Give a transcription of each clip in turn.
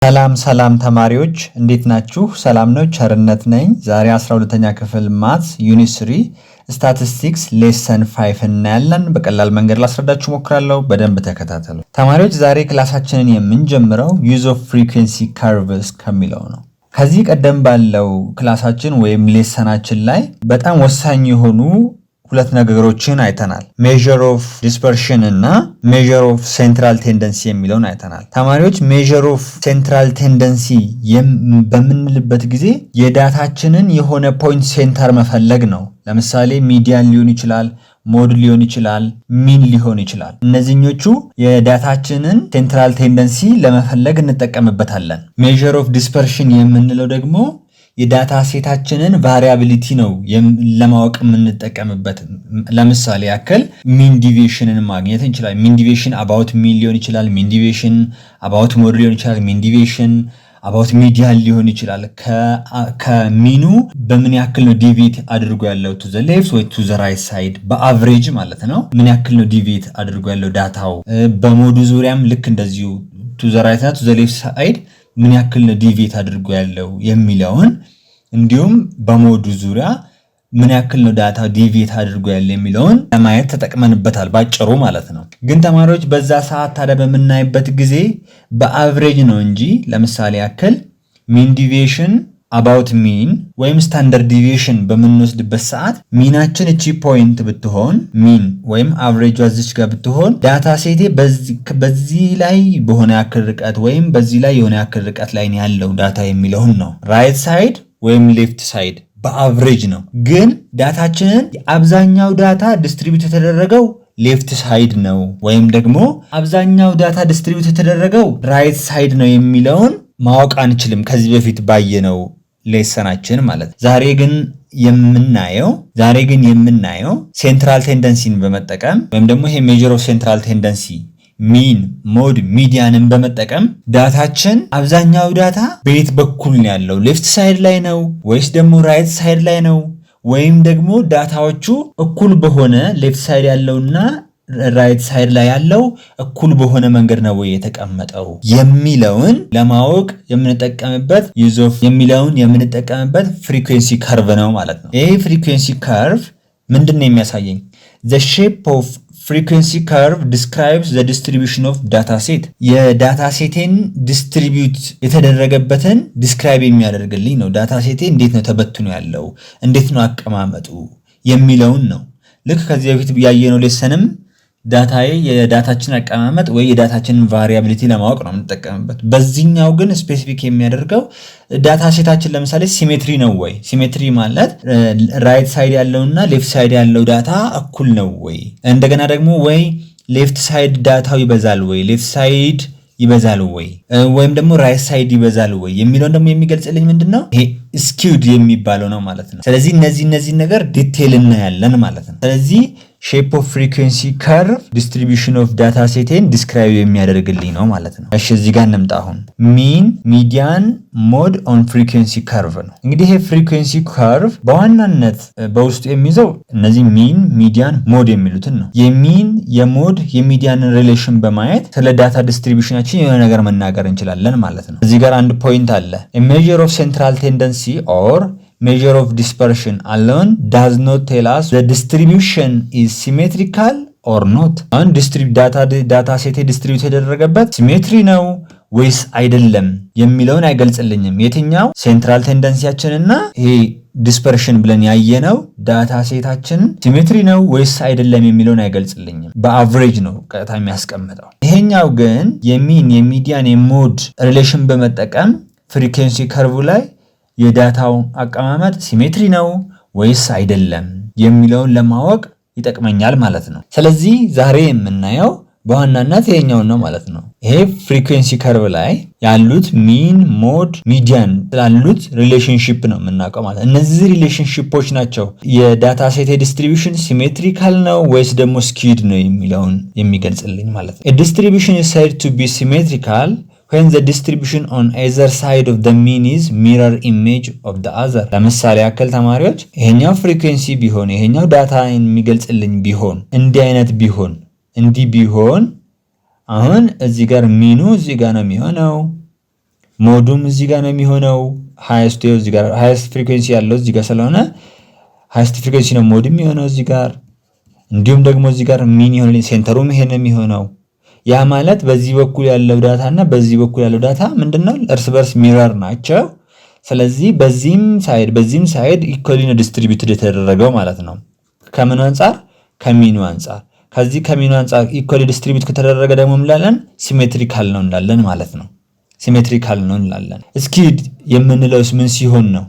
ሰላም ተማሪዎች እንዴት ናችሁ? ሰላም ነው። ቸርነት ነኝ። ዛሬ 12ኛ ክፍል ማትስ ዩኒት 3 ስታቲስቲክስ ሌሰን 5 እናያለን። በቀላል መንገድ ላስረዳችሁ ሞክራለሁ። በደንብ ተከታተሉ ተማሪዎች። ዛሬ ክላሳችንን የምንጀምረው ዩዝ ኦፍ ፍሪኩዌንሲ ከርቭስ ከሚለው ነው። ከዚህ ቀደም ባለው ክላሳችን ወይም ሌሰናችን ላይ በጣም ወሳኝ የሆኑ ሁለት ነገሮችን አይተናል። ሜዠር ኦፍ ዲስፐርሽን እና ሜዠር ኦፍ ሴንትራል ቴንደንሲ የሚለውን አይተናል። ተማሪዎች ሜዠር ኦፍ ሴንትራል ቴንደንሲ በምንልበት ጊዜ የዳታችንን የሆነ ፖይንት ሴንተር መፈለግ ነው። ለምሳሌ ሚዲያን ሊሆን ይችላል፣ ሞድ ሊሆን ይችላል፣ ሚን ሊሆን ይችላል። እነዚህኞቹ የዳታችንን ሴንትራል ቴንደንሲ ለመፈለግ እንጠቀምበታለን። ሜዠር ኦፍ ዲስፐርሽን የምንለው ደግሞ የዳታ ሴታችንን ቫሪያቢሊቲ ነው ለማወቅ የምንጠቀምበት። ለምሳሌ ያክል ሚን ዲቪዬሽንን ማግኘት እንችላለን። ሚን ዲቪዬሽን አባውት ሚን ሊሆን ይችላል። ሚን ዲቪዬሽን አባውት ሞድ ሊሆን ይችላል። ሚን ዲቪዬሽን አባውት ሚዲያን ሊሆን ይችላል። ከሚኑ በምን ያክል ነው ዲቪዬት አድርጎ ያለው ቱ ዘ ሌፍት ወይ ቱ ዘ ራይት ሳይድ፣ በአቨሬጅ ማለት ነው። ምን ያክል ነው ዲቪዬት አድርጎ ያለው ዳታው። በሞዱ ዙሪያም ልክ እንደዚሁ ቱ ዘ ራይት እና ቱ ዘ ሌፍት ሳይድ ምን ያክል ነው ዲቪዬት አድርጎ ያለው የሚለውን፣ እንዲሁም በሞዱ ዙሪያ ምን ያክል ነው ዳታ ዲቪዬት አድርጎ ያለው የሚለውን ለማየት ተጠቅመንበታል ባጭሩ ማለት ነው። ግን ተማሪዎች በዛ ሰዓት ታዲያ በምናይበት ጊዜ በአቨሬጅ ነው እንጂ ለምሳሌ ያክል ሚን ዲቪዬሽን አባውት ሚን ወይም ስታንዳርድ ዲቪዬሽን በምንወስድበት ሰዓት ሚናችን እቺ ፖይንት ብትሆን ሚን ወይም አቨሬጅ እዚች ጋር ብትሆን ዳታ ሴቴ በዚህ ላይ በሆነ ያክል ርቀት ወይም በዚህ ላይ የሆነ ያክል ርቀት ላይ ያለው ዳታ የሚለውን ነው። ራይት ሳይድ ወይም ሌፍት ሳይድ በአቨሬጅ ነው። ግን ዳታችንን አብዛኛው ዳታ ዲስትሪቢዩት የተደረገው ሌፍት ሳይድ ነው ወይም ደግሞ አብዛኛው ዳታ ዲስትሪቢዩት የተደረገው ራይት ሳይድ ነው የሚለውን ማወቅ አንችልም ከዚህ በፊት ባየነው ሌሰናችን ማለት ነው። ዛሬ ግን የምናየው ሴንትራል ቴንደንሲን በመጠቀም ወይም ደግሞ ይሄ ሜዠር ኦፍ ሴንትራል ቴንደንሲ ሚን፣ ሞድ፣ ሚዲያንን በመጠቀም ዳታችን አብዛኛው ዳታ በየት በኩል ነው ያለው? ሌፍት ሳይድ ላይ ነው ወይስ ደግሞ ራይት ሳይድ ላይ ነው? ወይም ደግሞ ዳታዎቹ እኩል በሆነ ሌፍት ሳይድ ያለውና ራይት ሳይድ ላይ ያለው እኩል በሆነ መንገድ ነው ወይ የተቀመጠው የሚለውን ለማወቅ የምንጠቀምበት ዩዝ ኦፍ የሚለውን የምንጠቀምበት ፍሪኩዌንሲ ከርቭ ነው ማለት ነው። ይሄ ፍሪኩዌንሲ ከርቭ ምንድነው የሚያሳየኝ? the shape of frequency curve describes the distribution of data set የዳታ ሴቴን ዲስትሪቢዩት የተደረገበትን ዲስክራይብ የሚያደርግልኝ ነው። ዳታ ሴቴ እንዴት ነው ተበትኖ ያለው፣ እንዴት ነው አቀማመጡ የሚለውን ነው። ልክ ከዚህ በፊት ያየነው ሌሰንም የዳታችን አቀማመጥ ወይ የዳታችንን ቫሪያቢሊቲ ለማወቅ ነው የምንጠቀምበት። በዚህኛው ግን ስፔሲፊክ የሚያደርገው ዳታ ሴታችን ለምሳሌ ሲሜትሪ ነው ወይ? ሲሜትሪ ማለት ራይት ሳይድ ያለውና ሌፍት ሳይድ ያለው ዳታ እኩል ነው ወይ? እንደገና ደግሞ ወይ ሌፍት ሳይድ ዳታው ይበዛል ወይ ሌፍት ሳይድ ይበዛል ወይ ወይም ደግሞ ራይት ሳይድ ይበዛል ወይ የሚለውን ደግሞ የሚገልጽልኝ ምንድነው? ይሄ ስኪውድ የሚባለው ነው ማለት ነው። ስለዚህ እነዚህ ነገር ዲቴይል እናያለን ማለት ነው። ስለዚህ ሼፕ ኦፍ ፍሪኩዌንሲ ከርቭ ዲስትሪቢዩሽን ኦፍ ዳታ ሴቴን ዲስክራይብ የሚያደርግልኝ ነው ማለት ነው። እሺ እዚህ ጋር እንምጣ። አሁን ሚን፣ ሚዲያን፣ ሞድ ኦን ፍሪኩዌንሲ ከርቭ ነው። እንግዲህ ይሄ ፍሪኩዌንሲ ከርቭ በዋናነት በውስጡ የሚይዘው እነዚህ ሚን፣ ሚዲያን፣ ሞድ የሚሉትን ነው። የሚን፣ የሞድ፣ የሚዲያንን ሪሌሽን በማየት ስለ ዳታ ዲስትሪቢዩሽናችን የሆነ ነገር መናገር እንችላለን ማለት ነው። እዚህ ጋር አንድ ፖይንት አለ። ሜዠር ኦፍ ሴንትራል ቴንደንሲ ኦር measure of dispersion alone does not tell us the distribution is symmetrical or not። አሁን ዳታ ሴቴ ዲስትሪቢዩት የተደረገበት ሲሜትሪ ነው ወይስ አይደለም የሚለውን አይገልጽልኝም። የትኛው ሴንትራል ቴንደንሲያችንና ይሄ ዲስፐርሽን ብለን ያየነው ዳታ ሴታችን ሲሜትሪ ነው ወይስ አይደለም የሚለውን አይገልጽልኝም። በአቨሬጅ ነው ቀጥታ የሚያስቀምጠው። ይሄኛው ግን የሚን፣ የሚዲያን፣ የሞድ ሪሌሽን በመጠቀም ፍሪኩዌንሲ ከርቭ ላይ የዳታው አቀማመጥ ሲሜትሪ ነው ወይስ አይደለም የሚለውን ለማወቅ ይጠቅመኛል ማለት ነው። ስለዚህ ዛሬ የምናየው በዋናነት ይሄኛውን ነው ማለት ነው። ይሄ ፍሪኩዌንሲ ከርቭ ላይ ያሉት ሚን፣ ሞድ፣ ሚዲያን ስላሉት ሪሌሽንሺፕ ነው የምናውቀው ማለት ነው። እነዚህ ሪሌሽንሺፖች ናቸው የዳታ ሴት ዲስትሪቢዩሽን ሲሜትሪካል ነው ወይስ ደግሞ ስኪውድ ነው የሚለውን የሚገልጽልኝ ማለት ነው። ዲስትሪቢዩሽን is said to be symmetrical when the distribution on either side of the mean is mirror image of the other። ለምሳሌ ያክል ተማሪዎች ይሄኛው ፍሪኩዌንሲ ቢሆን ይሄኛው ዳታ የሚገልጽልኝ ቢሆን እንዲህ አይነት ቢሆን አሁን እዚህ ጋር ሚኑ እዚህ ጋር ነው የሚሆነው፣ ሞዱም እዚህ ጋር ነው የሚሆነው። ሃይስት እዚህ ጋር ሃይስት ፍሪኩዌንሲ ያለው እዚህ ጋር ስለሆነ ሃይስት ፍሪኩዌንሲ ነው ሞድ የሚሆነው እዚህ ጋር። እንዲሁም ደግሞ እዚህ ጋር ሚን ይሆንልኝ ሴንተሩም ይሄን የሚሆነው። ያ ማለት በዚህ በኩል ያለው ዳታ እና በዚህ በኩል ያለው ዳታ ምንድነው እርስ በርስ ሚረር ናቸው። ስለዚህ በዚህም ሳይድ ኢኳሊ ነው ዲስትሪቢዩትድ የተደረገው ማለት ነው። ከምን አንፃር? ከሚኑ አንፃር። ከዚህ ከሚኑ አንፃር ኢኳሊ ዲስትሪቢዩት ከተደረገ ደግሞ እንላለን ሲሜትሪካል ነው እንላለን ማለት ነው። ሲሜትሪካል ነው እንላለን። ስኪውድ የምንለውስ ምን ሲሆን ነው?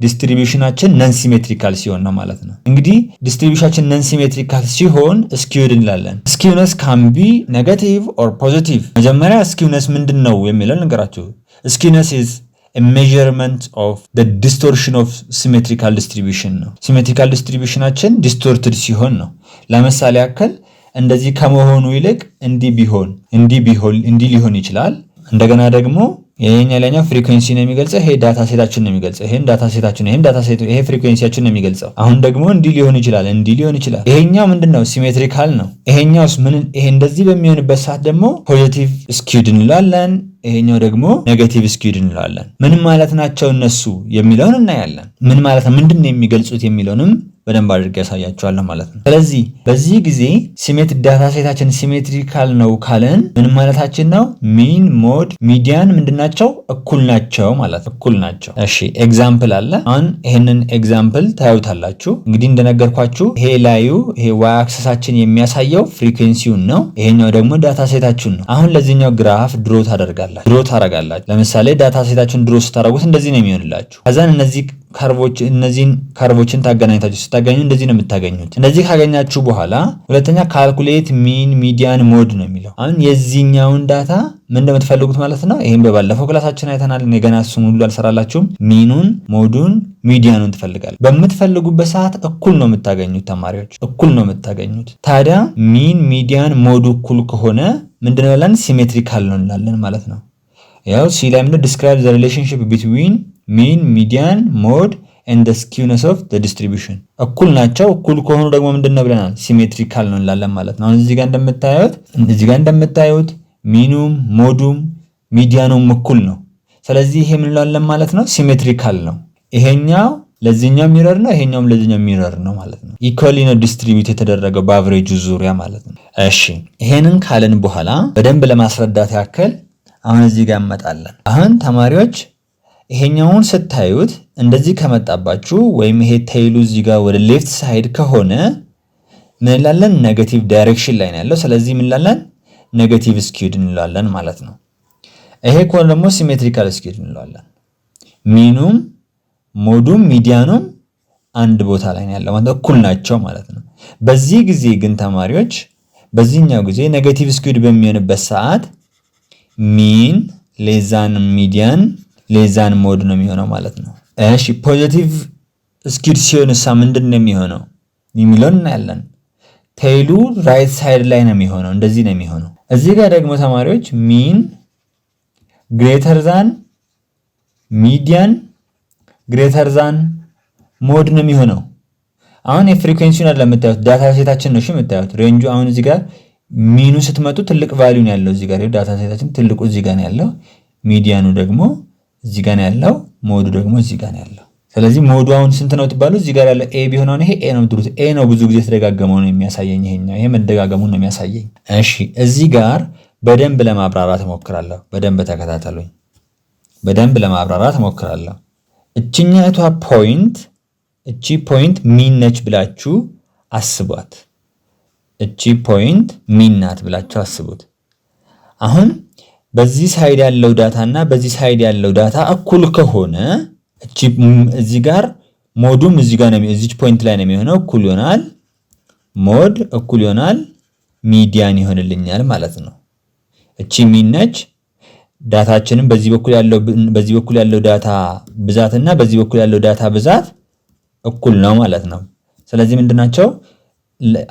ዲስትሪቢዩሽናችን ነን ሲሜትሪካል ሲሆን ነው ማለት ነው። እንግዲህ ዲስትሪቢዩሽናችን ነን ሲሜትሪካል ሲሆን ስኪውድ እንላለን። ስኪውነስ ካን ቢ ኔጋቲቭ ኦር ፖዚቲቭ። መጀመሪያ ስኪውነስ ምንድነው የሚለው ልንገራችሁ። ስኪውነስ ኢዝ a measurement of the distortion of symmetrical distribution ነው። ሲሜትሪካል ዲስትሪቢዩሽናችን ዲስቶርትድ ሲሆን ነው። ለምሳሌ ያክል እንደዚህ ከመሆኑ ይልቅ እንዲህ ሊሆን ይችላል። እንደገና ደግሞ ይሄኛው ፍሪኩዌንሲ ነው የሚገልጸው፣ ይሄ ዳታ ሴታችን ነው የሚገልጸው፣ ይሄን ዳታ ሴታችን ይሄም ዳታ ሴት ይሄ ፍሪኩዌንሲያችን ነው የሚገልጸው። አሁን ደግሞ እንዲህ ሊሆን ይችላል። ይሄኛው ምንድነው ሲሜትሪካል ነው። ይሄኛውስ ይሄ እንደዚህ በሚሆንበት ሰዓት ደግሞ ፖዚቲቭ ስኪውድ እንላለን። ይሄኛው ደግሞ ኔጌቲቭ ስኪውድ እንላለን። ምን ማለት ናቸው እነሱ የሚለውን እናያለን። ምን ማለት ነው ምንድነው የሚገልጹት የሚለውንም በደንብ አድርጌ ያሳያችኋለሁ ማለት ነው። ስለዚህ በዚህ ጊዜ ዳታ ሴታችን ሲሜትሪካል ነው ካለን ምን ማለታችን ነው? ሚን ሞድ ሚዲያን ምንድናቸው? እኩል ናቸው ማለት እኩል ናቸው። እሺ ኤግዛምፕል አለ። አሁን ይሄንን ኤግዛምፕል ታዩታላችሁ። እንግዲህ እንደነገርኳችሁ ይሄ ዋይ አክሰሳችን የሚያሳየው ፍሪኩዌንሲውን ነው። ይሄኛው ደግሞ ዳታ ሴታችን ነው። አሁን ለዚህኛው ግራፍ ድሮ ታደርጋላችሁ። ለምሳሌ ዳታ ሴታችን ድሮ ስታደርጉት እንደዚህ ነው የሚሆንላችሁ። ከዛን እነዚህን ከርቮችን ስታገኙ እንደዚህ ነው የምታገኙት። እንደዚህ ካገኛችሁ በኋላ ሁለተኛ ካልኩሌት ሚን ሚዲያን ሞድ ነው የሚለው። አሁን የዚህኛውን ዳታ ምን እንደምትፈልጉት ማለት ነው። ይሄን በባለፈው ክላሳችን አይተናል። እኔ ገና እሱን ሁሉ አልሰራላችሁም። ሚኑን፣ ሞዱን፣ ሚዲያኑን ትፈልጋላችሁ። በምትፈልጉበት ሰዓት እኩል ነው የምታገኙት ተማሪዎች፣ እኩል ነው የምታገኙት። ታዲያ ሚን ሚዲያን ሞዱ እኩል ከሆነ ምንድነው ያለን? ሲሜትሪካል ነው እንላለን ማለት ነው። ያው ሲ ላይ ምንድነው ዲስክራይብ ዘ ሪሌሽንሺፕ ቢትዊን ሚን ሚዲያን ሞድ and the skewness of the distribution እኩል ናቸው። እኩል ከሆኑ ደግሞ ምንድነው ብለናል? ሲሜትሪካል ነው እንላለን ማለት ነው። አሁን እዚህ ጋር እንደምታዩት ሚኑም ሞዱም ሚዲያኑም እኩል ነው። ስለዚህ ይሄ ምን እንላለን ማለት ነው? ሲሜትሪካል ነው። ይሄኛው ለዚህኛው ሚረር ነው፣ ይሄኛውም ለዚህኛው ሚረር ነው ማለት ነው። ኢኳሊ ነው ዲስትሪቢዩት የተደረገው በአቨሬጁ ዙሪያ ማለት ነው። እሺ ይሄንን ካልን በኋላ በደንብ ለማስረዳት ያክል አሁን እዚህ ጋር እንመጣለን። አሁን ተማሪዎች ይሄኛውን ስታዩት እንደዚህ ከመጣባችሁ ወይም ይሄ ቴይሉ እዚህ ጋር ወደ ሌፍት ሳይድ ከሆነ ምን እንላለን? ኔጌቲቭ ዳይሬክሽን ላይ ነው ያለው። ስለዚህ ምን እንላለን? ኔጌቲቭ ስኪውድ እንላለን ማለት ነው። ይሄ ከሆነ ደግሞ ሲሜትሪካል ስኪውድ እንላለን። ሚኑም ሞዱም ሚዲያኑም አንድ ቦታ ላይ ነው ያለው ማለት እኩል ናቸው ማለት ነው። በዚህ ጊዜ ግን ተማሪዎች በዚህኛው ጊዜ ኔጌቲቭ ስኪውድ በሚሆንበት ሰዓት ሚን ሌዛን ሚዲያን ሌዛን ሞድ ነው የሚሆነው ማለት ነው። እሺ ፖዚቲቭ ስኪውድ ሲሆንሳ ምንድነው የሚሆነው የሚለውን እናያለን። ቴይሉ ራይት ሳይድ ላይ ነው የሚሆነው፣ እንደዚህ ነው የሚሆነው። እዚህ ጋር ደግሞ ተማሪዎች ሚን ግሬተር ዛን ሚዲያን ግሬተር ዛን ሞድ ነው የሚሆነው። አሁን የፍሪኩዌንሲውን አይደለም የምታዩት ዳታ ሴታችን ነው የምታዩት ሬንጁ። አሁን እዚህ ጋር ሚኑ ስትመጡ ትልቅ ቫልዩ ነው ያለው እዚህ ጋር ዳታ ሴታችን ትልቁ እዚህ ጋር ነው ያለው። ሚዲያኑ ደግሞ እዚህ ጋር ነው ያለው። ሞዱ ደግሞ እዚህ ጋር ነው ያለው። ስለዚህ ሞዱ አሁን ስንት ነው ትባሉ? እዚህ ጋር ያለው ኤ ቢሆን አሁን ይሄ ኤ ነው ትሉት። ኤ ነው ብዙ ጊዜ ተደጋገመው ነው የሚያሳየኝ። ይሄ መደጋገሙን ነው የሚያሳየኝ። እሺ እዚህ ጋር በደንብ ለማብራራት እሞክራለሁ። በደንብ ተከታተሉኝ። በደንብ ለማብራራት እሞክራለሁ። እቺኛቷ ፖይንት እቺ ፖይንት ሚን ነች ብላችሁ አስቧት። እቺ ፖይንት ሚን ናት ብላችሁ አስቡት። አሁን በዚህ ሳይድ ያለው ዳታ እና በዚህ ሳይድ ያለው ዳታ እኩል ከሆነ እዚህ ጋር ሞዱም እዚህ ጋር ነው እዚች ፖይንት ላይ ነው የሚሆነው። እኩል ይሆናል ሞድ እኩል ይሆናል ሚዲያን ይሆንልኛል ማለት ነው። እቺ ሚን ነች። ዳታችንም በዚህ በኩል ያለው ዳታ ብዛት እና በዚህ በኩል ያለው ዳታ ብዛት እኩል ነው ማለት ነው። ስለዚህ ምንድናቸው?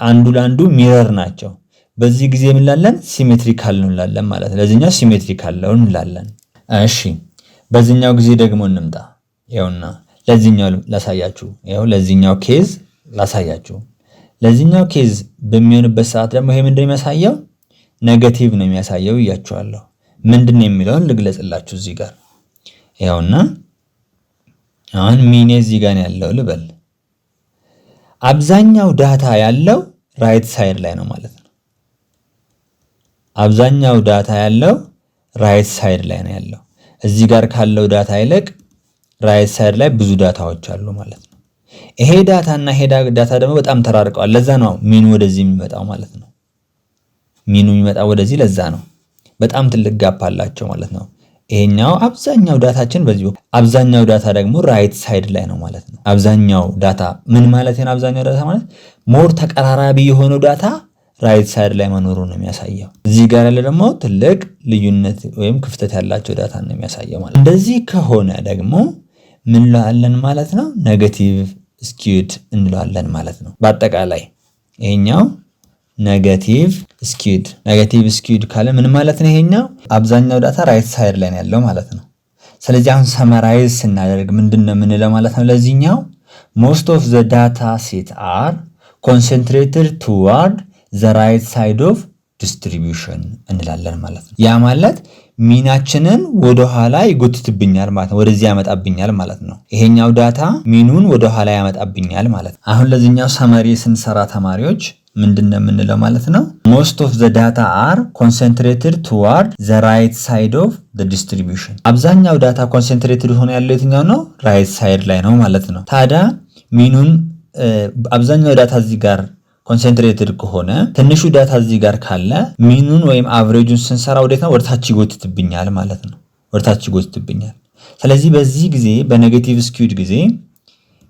አንዱ ለአንዱ ሚረር ናቸው። በዚህ ጊዜ ምን እንላለን? ሲሜትሪካል ነው እንላለን ማለት ነው። ለዚህኛው ሲሜትሪካል ነው እንላለን። እሺ በዚህኛው ጊዜ ደግሞ እንምጣ። ይኸውና ለዚህኛው ላሳያችሁ። ይኸው ለዚህኛው ኬዝ ላሳያችሁ። ለዚህኛው ኬዝ በሚሆንበት ሰዓት ደግሞ ይሄ ምንድነው የሚያሳየው? ኔጌቲቭ ነው የሚያሳየው እያችኋለሁ። ምንድነው የሚለውን ልግለጽላችሁ እዚህ ጋር። ይኸውና አሁን ሚን እዚህ ጋር ያለው ልበል አብዛኛው ዳታ ያለው ራይት ሳይድ ላይ ነው ማለት ነው። አብዛኛው ዳታ ያለው ራይት ሳይድ ላይ ነው ያለው። እዚህ ጋር ካለው ዳታ ይልቅ ራይት ሳይድ ላይ ብዙ ዳታዎች አሉ ማለት ነው። ይሄ ዳታ እና ይሄ ዳታ ደግሞ በጣም ተራርቀዋል። ለዛ ነው ሚኑ ወደዚህ የሚመጣው ማለት ነው። ሚኑ የሚመጣው ወደዚህ ለዛ ነው። በጣም ትልቅ ጋፕ አላቸው ማለት ነው። ይሄኛው አብዛኛው ዳታችን በዚህ አብዛኛው ዳታ ደግሞ ራይት ሳይድ ላይ ነው ማለት ነው። አብዛኛው ዳታ ምን ማለት ነው? አብዛኛው ዳታ ማለት ሞር ተቀራራቢ የሆነው ዳታ ራይት ሳይድ ላይ መኖሩን ነው የሚያሳየው። እዚህ ጋር ያለ ደግሞ ትልቅ ልዩነት ወይም ክፍተት ያላቸው ዳታ ነው የሚያሳየው ማለት ነው። እንደዚህ ከሆነ ደግሞ ምን እንለዋለን ማለት ነው? ኔጌቲቭ ስኪውድ እንለዋለን ማለት ነው። በአጠቃላይ ይሄኛው ኔጌቲቭ ስኪውድ ካለ ምን ማለት ነው? ይሄኛው አብዛኛው ዳታ ራይት ሳይድ ላይ ነው ያለው ማለት ነው። ስለዚህ አሁን ሰመራይዝ ስናደርግ ምንድነው የምንለው ማለት ነው? ለዚህኛው most of the data set are concentrated toward the right side of distribution እንላለን ማለት ነው። ያ ማለት ሚናችንን ወደ ኋላ ይጎትትብኛል ማለት ነው። ወደዚህ ያመጣብኛል ማለት ነው። ይሄኛው ዳታ ሚኑን ወደ ኋላ ያመጣብኛል ማለት ነው። አሁን ለዚህኛው ሰመሪ ስንሰራ ተማሪዎች ምንድነው የምንለው ማለት ነው? most of the data are concentrated toward the right side of the distribution አብዛኛው ዳታ ኮንሰንትሬትድ ሆኖ ያለው የትኛው ነው? ራይት ሳይድ ላይ ነው ማለት ነው። ታዲያ ሚኑን አብዛኛው ዳታ እዚህ ጋር ኮንሰንትሬትድ ከሆነ ትንሹ ዳታ እዚህ ጋር ካለ ሚኑን ወይም አቨሬጁን ስንሰራ ወዴት ነው? ወደታች ይጎትትብኛል ማለት ነው። ወደታች ይጎትትብኛል። ስለዚህ በዚህ ጊዜ በኔጌቲቭ ስኪውድ ጊዜ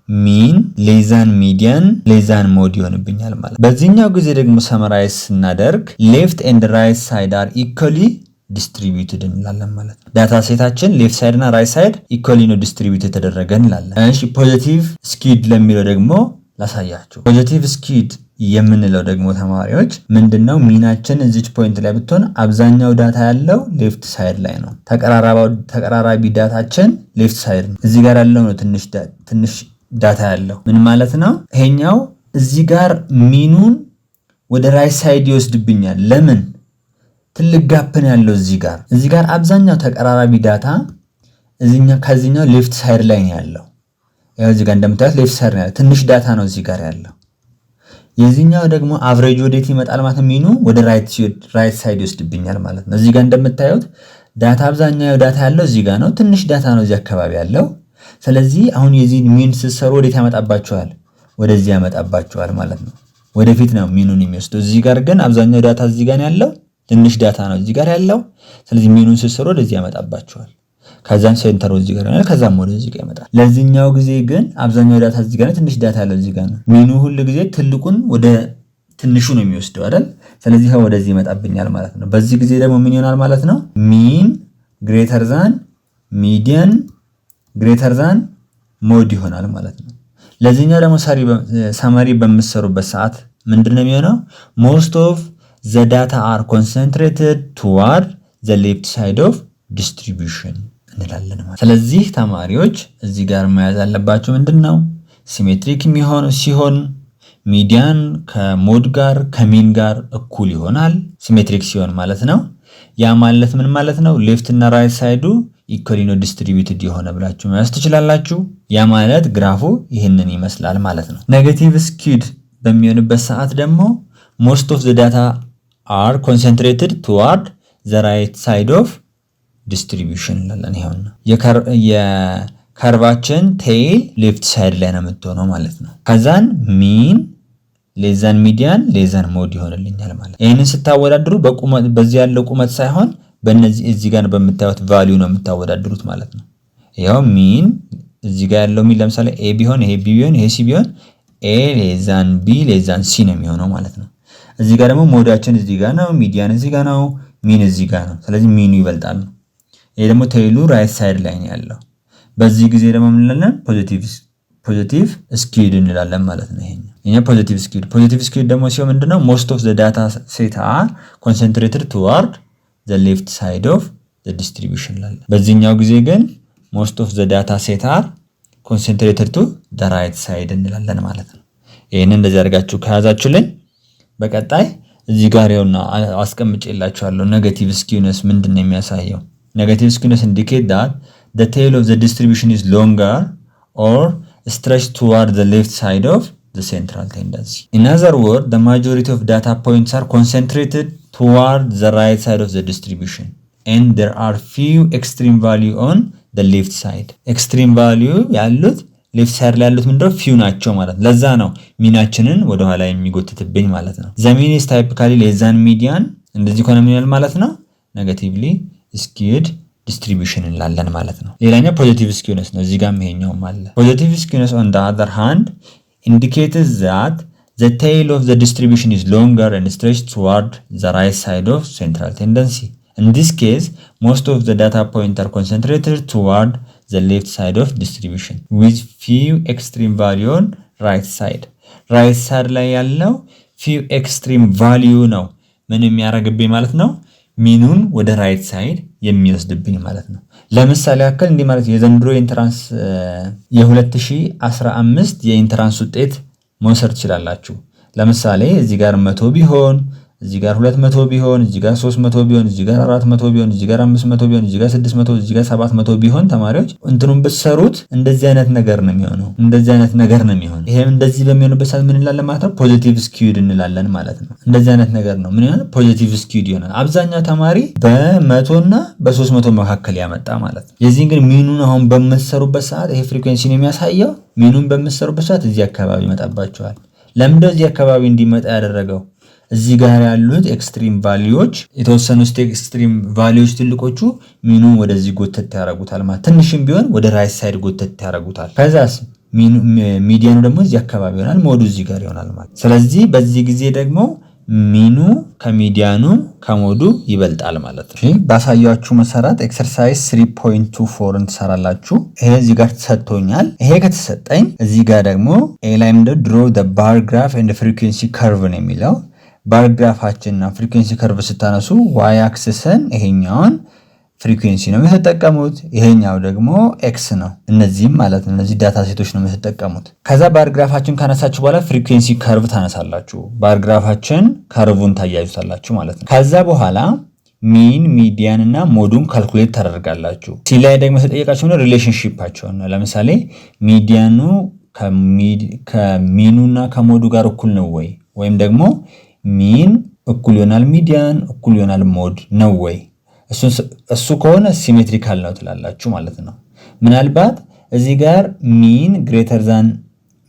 ሚን ሌዛን ሚዲያን ሌዛን ሞድ ይሆንብኛል ማለት። በዚህኛው ጊዜ ደግሞ ሰመራይዝ ስናደርግ ሌፍት ኤንድ ራይት ሳይድ አር ኢኳሊ ዲስትሪቢዩትድ እንላለን ማለት ነው። ዳታ ሴታችን ሌፍት ሳይድ እና ራይት ሳይድ ኢኳሊ ነው ዲስትሪቢዩት የተደረገ እንላለን። እሺ ፖዚቲቭ ስኪውድ ለሚለው ደግሞ ላሳያችሁ። ፖዚቲቭ ስኪውድ የምንለው ደግሞ ተማሪዎች ምንድነው? ሚናችን እዚች ፖይንት ላይ ብትሆን አብዛኛው ዳታ ያለው ሌፍት ሳይድ ላይ ነው። ተቀራራቢ ዳታችን ሌፍት ሳይድ ነው። እዚህ ጋር ያለው ነው ትንሽ ዳታ ያለው ምን ማለት ነው? ይሄኛው እዚህ ጋር ሚኑን ወደ ራይት ሳይድ ይወስድብኛል። ለምን? ትልቅ ጋፕን ያለው እዚህ ጋር አብዛኛው ተቀራራቢ ዳታ ከዚህኛው ሌፍት ሳይድ ላይ ነው ያለው። ያው እዚህ ጋር እንደምታዩት ሌፍት ሳይድ ነው። ትንሽ ዳታ ነው እዚህ ጋር ያለው። የዚህኛው ደግሞ አቨሬጅ ወዴት ይመጣል ማለት ነው? ሚኑ ወደ ራይት ሳይድ ይወስድብኛል ማለት ነው። እዚህ ጋር እንደምታዩት ዳታ አብዛኛው ዳታ ያለው እዚህ ጋር ነው። ትንሽ ዳታ ነው እዚህ አካባቢ ያለው። ስለዚህ አሁን የዚህን ሚን ስትሰሩ ወዴት ያመጣባቸዋል? ወደዚህ ያመጣባቸዋል ማለት ነው። ወደፊት ነው ሚኑን የሚወስደው። እዚህ ጋር ግን አብዛኛው ዳታ እዚህ ጋር ያለው፣ ትንሽ ዳታ ነው እዚህ ጋር ያለው። ስለዚህ ሚኑን ስትሰሩ ወደዚህ ያመጣባቸዋል። ከዛን ሴንተሩ እዚህ ጋር ነው፣ ከዛም ወደዚህ ጋር ይመጣል። ለዚህኛው ጊዜ ግን አብዛኛው ዳታ እዚህ ጋር ነው፣ ትንሽ ዳታ ያለው እዚህ ጋር ነው። ሚኑ ሁሉ ጊዜ ትልቁን ወደ ትንሹ ነው የሚወስደው አይደል? ስለዚህ ወደዚህ ይመጣብኛል ማለት ነው። በዚህ ጊዜ ደግሞ ምን ይሆናል ማለት ነው? ሚን ግሬተር ዛን ሚዲያን ግሬተር ዛን ሞድ ይሆናል ማለት ነው። ለዚህኛው ደግሞ ሰመሪ በምትሰሩበት ሰዓት ምንድነው የሚሆነው? most of the data are concentrated toward the left side of distribution እንላለን ማለት። ስለዚህ ተማሪዎች እዚህ ጋር መያዝ ያለባቸው ምንድነው? ሲሜትሪክ ሲሆን ሚዲያን ከሞድ ጋር ከሚን ጋር እኩል ይሆናል። ሲሜትሪክ ሲሆን ማለት ነው። ያ ማለት ምን ማለት ነው? ሌፍት እና ራይት ሳይዱ ኢኳሊ ነው ዲስትሪቢዩትድ የሆነ ብላችሁ መያዝ ትችላላችሁ። ያ ማለት ግራፉ ይህንን ይመስላል ማለት ነው። ኔጌቲቭ ስኪውድ በሚሆንበት ሰዓት ደግሞ most of the data are concentrated toward the right side of distribution እንላለን። ይሄውና የከርቫችን ቴይል ሌፍት ሳይድ ላይ ነው የምትሆነው ማለት ነው። ከዛን ሚን ሌዛን ሚዲያን ሌዛን ሞድ ይሆንልኛል ማለት። ይሄንን ስታወዳድሩ በዚህ ያለው ቁመት ሳይሆን በእነዚህ እዚህ ጋር በምታዩት ቫልዩ ነው የምታወዳድሩት ማለት ነው። ይሄው ሚን እዚህ ጋር ያለው ሚን ለምሳሌ ኤ ቢሆን ይሄ ቢ ቢሆን ይሄ ሲ ቢሆን ኤ ሌዛን ቢ ሌዛን ሲ ነው የሚሆነው ማለት ነው። እዚህ ጋር ደግሞ ሞዳችን እዚህ ጋር ነው፣ ሚዲያን እዚህ ጋር ነው፣ ሚን እዚህ ጋር ነው። ስለዚህ ሚኑ ይበልጣል ነው። ይሄ ደግሞ ቴይሉ ራይት ሳይድ ላይ ነው ያለው። በዚህ ጊዜ ደግሞ ምን እንላለን? ፖዚቲቭ ስኪውድ እንላለን ማለት ነው። ይሄኛ ፖዚቲቭ ስኪውድ ደግሞ ሲሆን ምንድነው? most of the data set are concentrated toward the left side of the distribution ላለ። በዚህኛው ጊዜ ግን most of the data set are concentrated to the right side እንላለን ማለት ነው። ይሄንን እንደዚህ አድርጋችሁ ከያዛችሁልኝ በቀጣይ እዚህ ጋር ይኸውና አስቀምጬላችኋለሁ። ኔጌቲቭ ስኪውነስ ምንድነው የሚያሳየው? ኔጌቲቭ ስኪውነስ indicate that the tail of the distribution is longer or stretched toward the left side of the central tendency. In other words, the majority of data points are concentrated toward the right side of the distribution and there are few extreme value on the left side. extreme value ያሉት ሌፍት ሳይድ ላይ ያሉት ምንድነው ፊው ናቸው ማለት ነው። ለዛ ነው ሚናችንን ወደ ኋላ የሚጎትትብኝ ማለት ነው። the mean is typically less than median እንደዚህ ከሆነ ምን ይላል ማለት ነው negatively skewed distribution እንላለን ማለት ነው። ሌላኛው ፖዚቲቭ ስኪውነስ ነው። እዚህ ጋርም ይሄኛውም አለ። ፖዚቲቭ ስኪውነስ on the other hand indicates that the tail of the distribution is longer and stretched toward the right side of central tendency. In this case, most of the data points are concentrated toward the left side of distribution with few extreme value on right side. right side ላይ ያለው few extreme value ነው ምን የሚያደርግብኝ ማለት ነው ሚኑን ወደ ራይት ሳይድ የሚወስድብኝ ማለት ነው። ለምሳሌ ያክል እንዲህ ማለት የዘንድሮ ኢንትራንስ የ2015 የኢንትራንስ ውጤት መውሰድ ትችላላችሁ። ለምሳሌ እዚህ ጋር 100 ቢሆን እዚህ ጋር 200 ቢሆን እዚህ ጋር 300 ቢሆን እዚህ ጋር 400 ቢሆን እዚህ ጋር 500 ቢሆን እዚህ ጋር 600 እዚህ ጋር 700 ቢሆን ተማሪዎች እንትኑን ብትሰሩት እንደዚህ አይነት ነገር ነው የሚሆነው። እንደዚህ አይነት ነገር ነው የሚሆነው። ይሄም እንደዚህ በሚሆንበት ሰዓት ምን እንላለን ማለት ነው ፖዚቲቭ ስኪውድ እንላለን ማለት ነው። እንደዚህ አይነት ነገር ነው ምን ይሆናል ፖዚቲቭ ስኪውድ ይሆናል። አብዛኛው ተማሪ በ100 እና በ300 መካከል ያመጣ ማለት ነው። የዚህ ግን ሚኑን አሁን በመሰሩበት ሰዓት ይሄ ፍሪኩዌንሲ ነው የሚያሳየው። ሚኑን በመሰሩበት ሰዓት እዚህ አካባቢ ይመጣባቸዋል። ለምን እዚህ አካባቢ እንዲመጣ ያደረገው እዚህ ጋር ያሉት ኤክስትሪም ቫልዩዎች የተወሰኑ ኤክስትሪም ቫልዩዎች ትልቆቹ ሚኑን ወደዚህ ጎተት ያደርጉታል ማለት ትንሽም ቢሆን ወደ ራይት ሳይድ ጎተት ያደርጉታል። ከዛስ ሚዲያኑ ደግሞ እዚህ አካባቢ ይሆናል ሞዱ እዚህ ጋር ይሆናል ማለት። ስለዚህ በዚህ ጊዜ ደግሞ ሚኑ ከሚዲያኑ ከሞዱ ይበልጣል ማለት ነው። እሺ ባሳያችሁ መሰረት ኤክሰርሳይዝ 3.24 እንሰራላችሁ። ይሄ እዚህ ጋር ተሰጥቶኛል። ይሄ ከተሰጠኝ እዚህ ጋር ደግሞ ኤ ላይ ምንድነው draw the bar graph and the frequency curve ነው የሚለው። ባር ግራፋችንና ፍሪኩዌንሲ ከርቭ ስታነሱ ዋይ አክሲስን ይሄኛውን ፍሪኩዌንሲ ነው የምትጠቀሙት፣ ይሄኛው ደግሞ ኤክስ ነው። እነዚህም ማለት ነው እነዚህ ዳታ ሴቶች ነው የምትጠቀሙት። ከዛ ባር ግራፋችን ካነሳችሁ በኋላ ፍሪኩዌንሲ ከርቭ ታነሳላችሁ። ባር ግራፋችን ከርቭን ታያዩታላችሁ ማለት ነው። ከዛ በኋላ ሚን ሚዲያን እና ሞዱን ካልኩሌት ታደርጋላችሁ። ሲ ላይ ደግሞ ተጠየቃችሁ ነው ሪሌሽንሺፓቸውን ነው። ለምሳሌ ሚዲያኑ ከሚኑና ከሞዱ ጋር እኩል ነው ወይ ወይም ደግሞ ሚን እኩል ይሆናል ሚዲያን እኩል ይሆናል ሞድ ነው ወይ? እሱ ከሆነ ሲሜትሪካል ነው ትላላችሁ ማለት ነው። ምናልባት እዚህ ጋር ሚን ግሬተር ዛን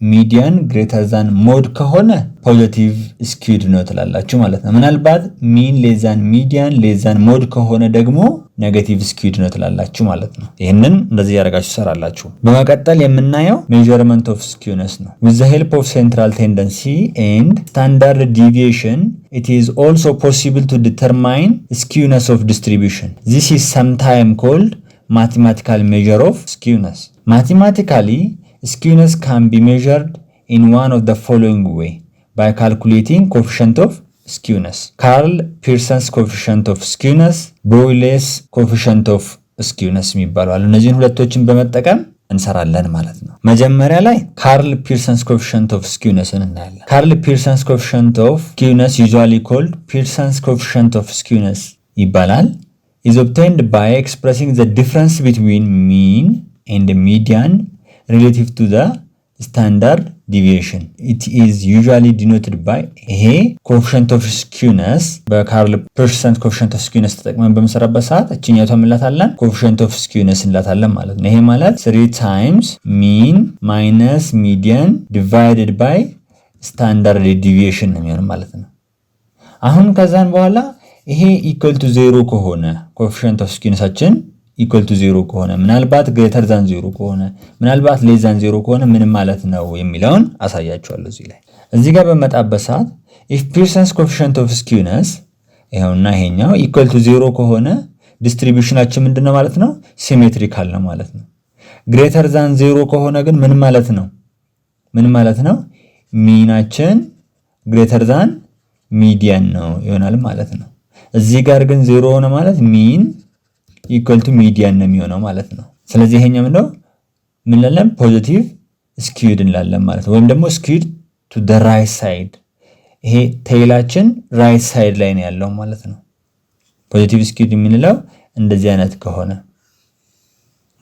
ሚዲያን ግሬተር ዛን ሞድ ከሆነ ፖዚቲቭ ስኪውድ ነው ትላላችሁ ማለት ነው። ምናልባት ሚን ሌዛን ሚዲያን ሌዛን ሞድ ከሆነ ደግሞ ኔጌቲቭ ስኪውድ ነው ትላላችሁ ማለት ነው። ይሄንን እንደዚህ ያደርጋችሁ ሰራላችሁ። በመቀጠል የምናየው ሜዠርመንት ኦፍ ስኪውነስ ነው። with the help of central tendency and standard deviation it is also possible to determine skewness of distribution. This is sometimes called mathematical measure of skewness. Mathematically skewness can be measured in one of the following way by calculating coefficient of skewness. Karl Pearson's coefficient of skewness, Broyles coefficient of skewness የሚባሉ አሉ። እነዚህን ሁለቶችን በመጠቀም እንሰራለን ማለት ነው። መጀመሪያ ላይ ካርል ፒርሰንስ ኮኤፊሽንት ኦፍ ስኪውነስን እናያለን። ካርል ፒርሰንስ ኮኤፊሽንት ኦፍ ስኪውነስ usually called Pearson's coefficient of skewness ይባላል is obtained by expressing the difference between mean and median relative to the standard deviation. It is usually denoted by ይሄ coefficient of skewness በካርል ፒርሰን coefficient of skewness ተጠቅመን በመሰራበት ሰዓት እቺኛቷ እንላታለን coefficient of skewness እንላታለን ማለት ነው። ይሄ ማለት 3 times mean minus median divided by standard deviation ነው የሚሆነው ማለት ነው። አሁን ከዛን በኋላ ይሄ equal to 0 ከሆነ coefficient of skewnessችን equal to 0 ከሆነ ምናልባት greater than 0 ከሆነ ምናልባት less than 0 ከሆነ ምን ማለት ነው የሚለውን አሳያችኋለሁ እዚህ ላይ። እዚህ ጋር በመጣበት ሰዓት if Pearson's coefficient of skewness ይሄውና ይሄኛው equal to 0 ከሆነ ዲስትሪቢዩሽናችን ምንድነው ማለት ነው ሲሜትሪካል ነው ማለት ነው። greater than 0 ከሆነ ግን ምን ማለት ነው ሚናችን greater than ሚዲያን ነው ይሆናል ማለት ነው። እዚህ ጋር ግን 0 ሆነ ማለት ሚን equal to median ነው የሚሆነው ማለት ነው። ስለዚህ ይሄኛው ምንድነው ምን እንላለን ፖዚቲቭ ስኪውድ እንላለን ማለት ነው። ወይም ደግሞ ስኪውድ to the right side ይሄ ቴይላችን ራይት ሳይድ ላይ ነው ያለው ማለት ነው። ፖዚቲቭ ስኪውድ የምንለው እንደዚህ አይነት ከሆነ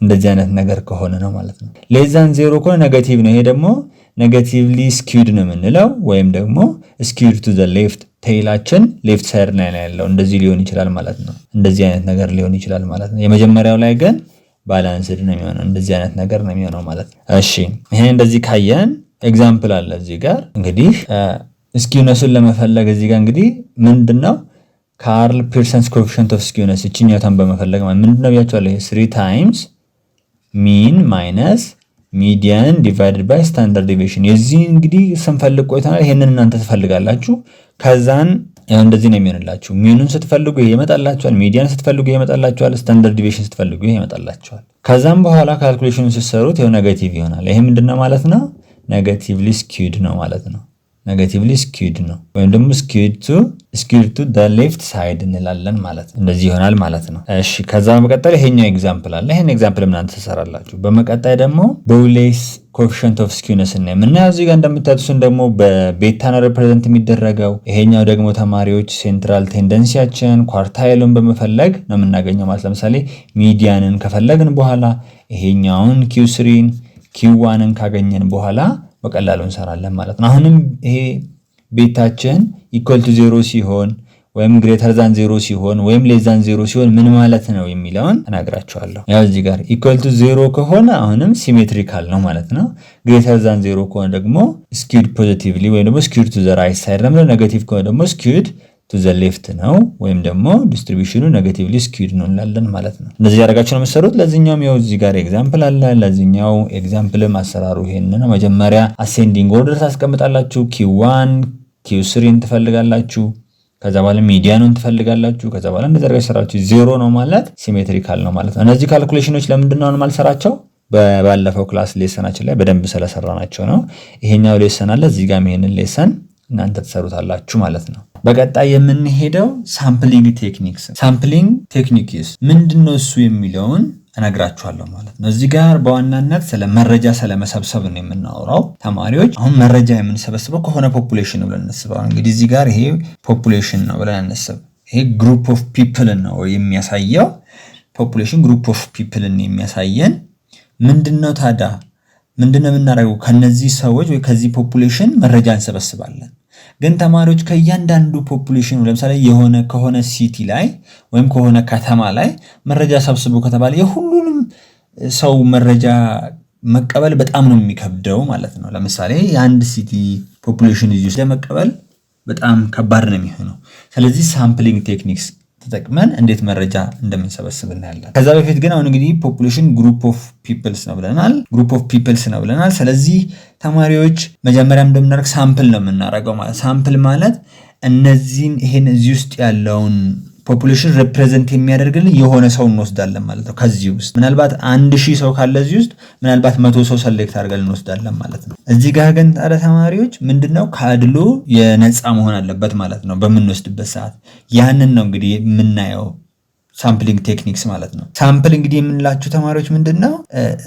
እንደዚህ አይነት ነገር ከሆነ ነው ማለት ነው። ሌዛን 0 ከሆነ ኔጌቲቭ ነው። ይሄ ደግሞ ኔጌቲቭሊ ስኪውድ ነው የምንለው ወይም ደግሞ ስኪውድ ቱ ዘ ሌፍት ቴይላችን ሌፍት ሳይድ ላይ ያለው እንደዚህ ሊሆን ይችላል ማለት ነው። እንደዚህ አይነት ነገር ሊሆን ይችላል ማለት ነው። የመጀመሪያው ላይ ግን ባላንስድ ነው የሚሆነው እንደዚህ አይነት ነገር ነው የሚሆነው ማለት ነው። እሺ ይሄን እንደዚህ ካየን ኤግዛምፕል አለ እዚህ ጋር እንግዲህ ስኪውነስን ለመፈለግ እዚህ ጋር እንግዲህ ምንድነው ካርል ፒርሰንስ ኮኤፊሺየንት ኦፍ ስኪውነስ እቺኛታን በመፈለግ ምንድነው ያቻለው 3 ታይምስ ሚን ማይነስ ሚዲያን ዲቫይድድ ባይ ስታንዳርድ ዲቪዬሽን የዚህ እንግዲህ ስንፈልግ ቆይተናል። ይሄንን እናንተ ትፈልጋላችሁ ከዛን ያው እንደዚህ ነው የሚሆንላችሁ። ሚኑን ስትፈልጉ ይሄ ይመጣላችኋል፣ ሚዲያን ስትፈልጉ ይሄ ይመጣላችኋል፣ ስታንዳርድ ዲቪዬሽን ስትፈልጉ ይሄ ይመጣላችኋል። ከዛም በኋላ ካልኩሌሽኑን ስትሰሩት ያው ኔጌቲቭ ይሆናል። ይሄ ምንድነው ማለት ነው ኔጌቲቭሊ ስኪውድ ነው ማለት ነው። ኔጌቲቭሊ ስኪውድ ነው ወይም ደግሞ ስኪውድ ቱ ዘ ሌፍት ሳይድ እንላለን ማለት ነው። እንደዚህ ይሆናል ማለት ነው። እሺ ከዛ በመቀጠል ይሄኛው ኤግዛምፕል አለ። ይሄን ኤግዛምፕል እናንተ ትሰራላችሁ። በመቀጠል ደግሞ ቦይሌስ ኮኤፊሺየንት ኦፍ ስኪውነስ እና ምናምን እዚህ ጋር እንደምታዩት ደግሞ በቤታ ነው ሪፕሬዘንት የሚደረገው። ይሄኛው ደግሞ ተማሪዎች ሴንትራል ቴንደንሲያችን ኳርታይሉን በመፈለግ ነው የምናገኘው ማለት ለምሳሌ ሚዲያንን ከፈለግን በኋላ ይሄኛውን Q3ን Q1ን ካገኘን በኋላ በቀላሉ እንሰራለን ማለት ነው። አሁንም ይሄ ቤታችን ኢኳል ቱ 0 ሲሆን ወይም ግሬተር ዛን 0 ሲሆን ወይም ሌስ ዛን 0 ሲሆን ምን ማለት ነው የሚለውን እነግራችኋለሁ። ያው እዚህ ጋር ኢኳል ቱ 0 ከሆነ አሁንም ሲሜትሪካል ነው ማለት ነው። ግሬተር ዛን 0 ከሆነ ደግሞ ስኪውድ ፖዚቲቭሊ ወይም ደግሞ ስኪውድ ቱ ዘ ራይት ሳይድ ነው። ኔጌቲቭ ከሆነ ደግሞ ስኪውድ ቱ ዘ ሌፍት ነው ወይም ደግሞ ዲስትሪቢዩሽኑ ኔጌቲቭሊ ስኪውድ ነው እንላለን ማለት ነው። እንደዚህ ያደርጋችሁ ነው የምትሰሩት። ለዚህኛውም ያው እዚህ ጋር ኤግዛምፕል አለ። ለዚህኛው ኤግዛምፕልም አሰራሩ ይሄን ነው። መጀመሪያ አሴንዲንግ ኦርደር ታስቀምጣላችሁ። Q1 Q3ን ትፈልጋላችሁ። ከዛ በኋላ ሚዲያኑን ትፈልጋላችሁ። ከዛ በኋላ እንደዚህ አድርጋችሁ ሰራችሁ 0 ነው ማለት ሲሜትሪካል ነው ማለት ነው። እነዚህ ካልኩሌሽኖች ለምንድነው አሁን ማልሰራቸው? ባለፈው ክላስ ሌሰናችን ላይ በደንብ ስለሰራናቸው ነው። ይሄኛው ሌሰን አለ እዚህ ጋር ይሄንን ሌሰን እናንተ ትሰሩታላችሁ ማለት ነው። በቀጣይ የምንሄደው ሳምፕሊንግ ቴክኒክስ። ሳምፕሊንግ ቴክኒክስ ምንድነው እሱ የሚለውን እነግራችኋለሁ ማለት ነው። እዚህ ጋር በዋናነት ስለ መረጃ ስለመሰብሰብ ነው የምናወራው ተማሪዎች። አሁን መረጃ የምንሰበስበው ከሆነ ፖፑሌሽን ነው ብለን እንስበው። እንግዲህ እዚህ ጋር ይሄ ፖፑሌሽን ነው ብለን እንስብ። ይሄ ግሩፕ ኦፍ ፒፕል ነው የሚያሳየው። ፖፑሌሽን ግሩፕ ኦፍ ፒፕል ነው የሚያሳየን። ምንድነው ታዲያ ምንድነው የምናደርገው? ከነዚህ ሰዎች ወይ ከዚህ ፖፑሌሽን መረጃ እንሰበስባለን። ግን ተማሪዎች ከእያንዳንዱ ፖፑሌሽን ለምሳሌ የሆነ ከሆነ ሲቲ ላይ ወይም ከሆነ ከተማ ላይ መረጃ ሰብስቡ ከተባለ የሁሉንም ሰው መረጃ መቀበል በጣም ነው የሚከብደው ማለት ነው። ለምሳሌ የአንድ ሲቲ ፖፑሌሽን ይዞ ለመቀበል በጣም ከባድ ነው የሚሆነው። ስለዚህ ሳምፕሊንግ ቴክኒክስ ተጠቅመን እንዴት መረጃ እንደምንሰበስብ እናያለን። ከዛ በፊት ግን አሁን እንግዲህ ፖፑሌሽን ግሩፕ ኦፍ ፒፕልስ ነው ብለናል። ስለዚህ ተማሪዎች መጀመሪያም እንደምናደርግ ሳምፕል ነው የምናደርገው ማለት ሳምፕል ማለት እነዚህን ይሄን እዚህ ውስጥ ያለውን ፖፑሌሽን ሪፕሬዘንት የሚያደርግልን የሆነ ሰው እንወስዳለን ማለት ነው። ከዚህ ውስጥ ምናልባት 1000 ሰው ካለ እዚህ ውስጥ ምናልባት 100 ሰው ሰሌክት አድርገን እንወስዳለን ማለት ነው። እዚህ ጋር ግን ታዲያ ተማሪዎች ምንድነው ከአድሎ የነፃ መሆን አለበት ማለት ነው በምንወስድበት ሰዓት። ያንን ነው እንግዲህ የምናየው ሳምፕሊንግ ቴክኒክስ ማለት ነው። ሳምፕል እንግዲህ የምንላችሁ ተማሪዎች ምንድነው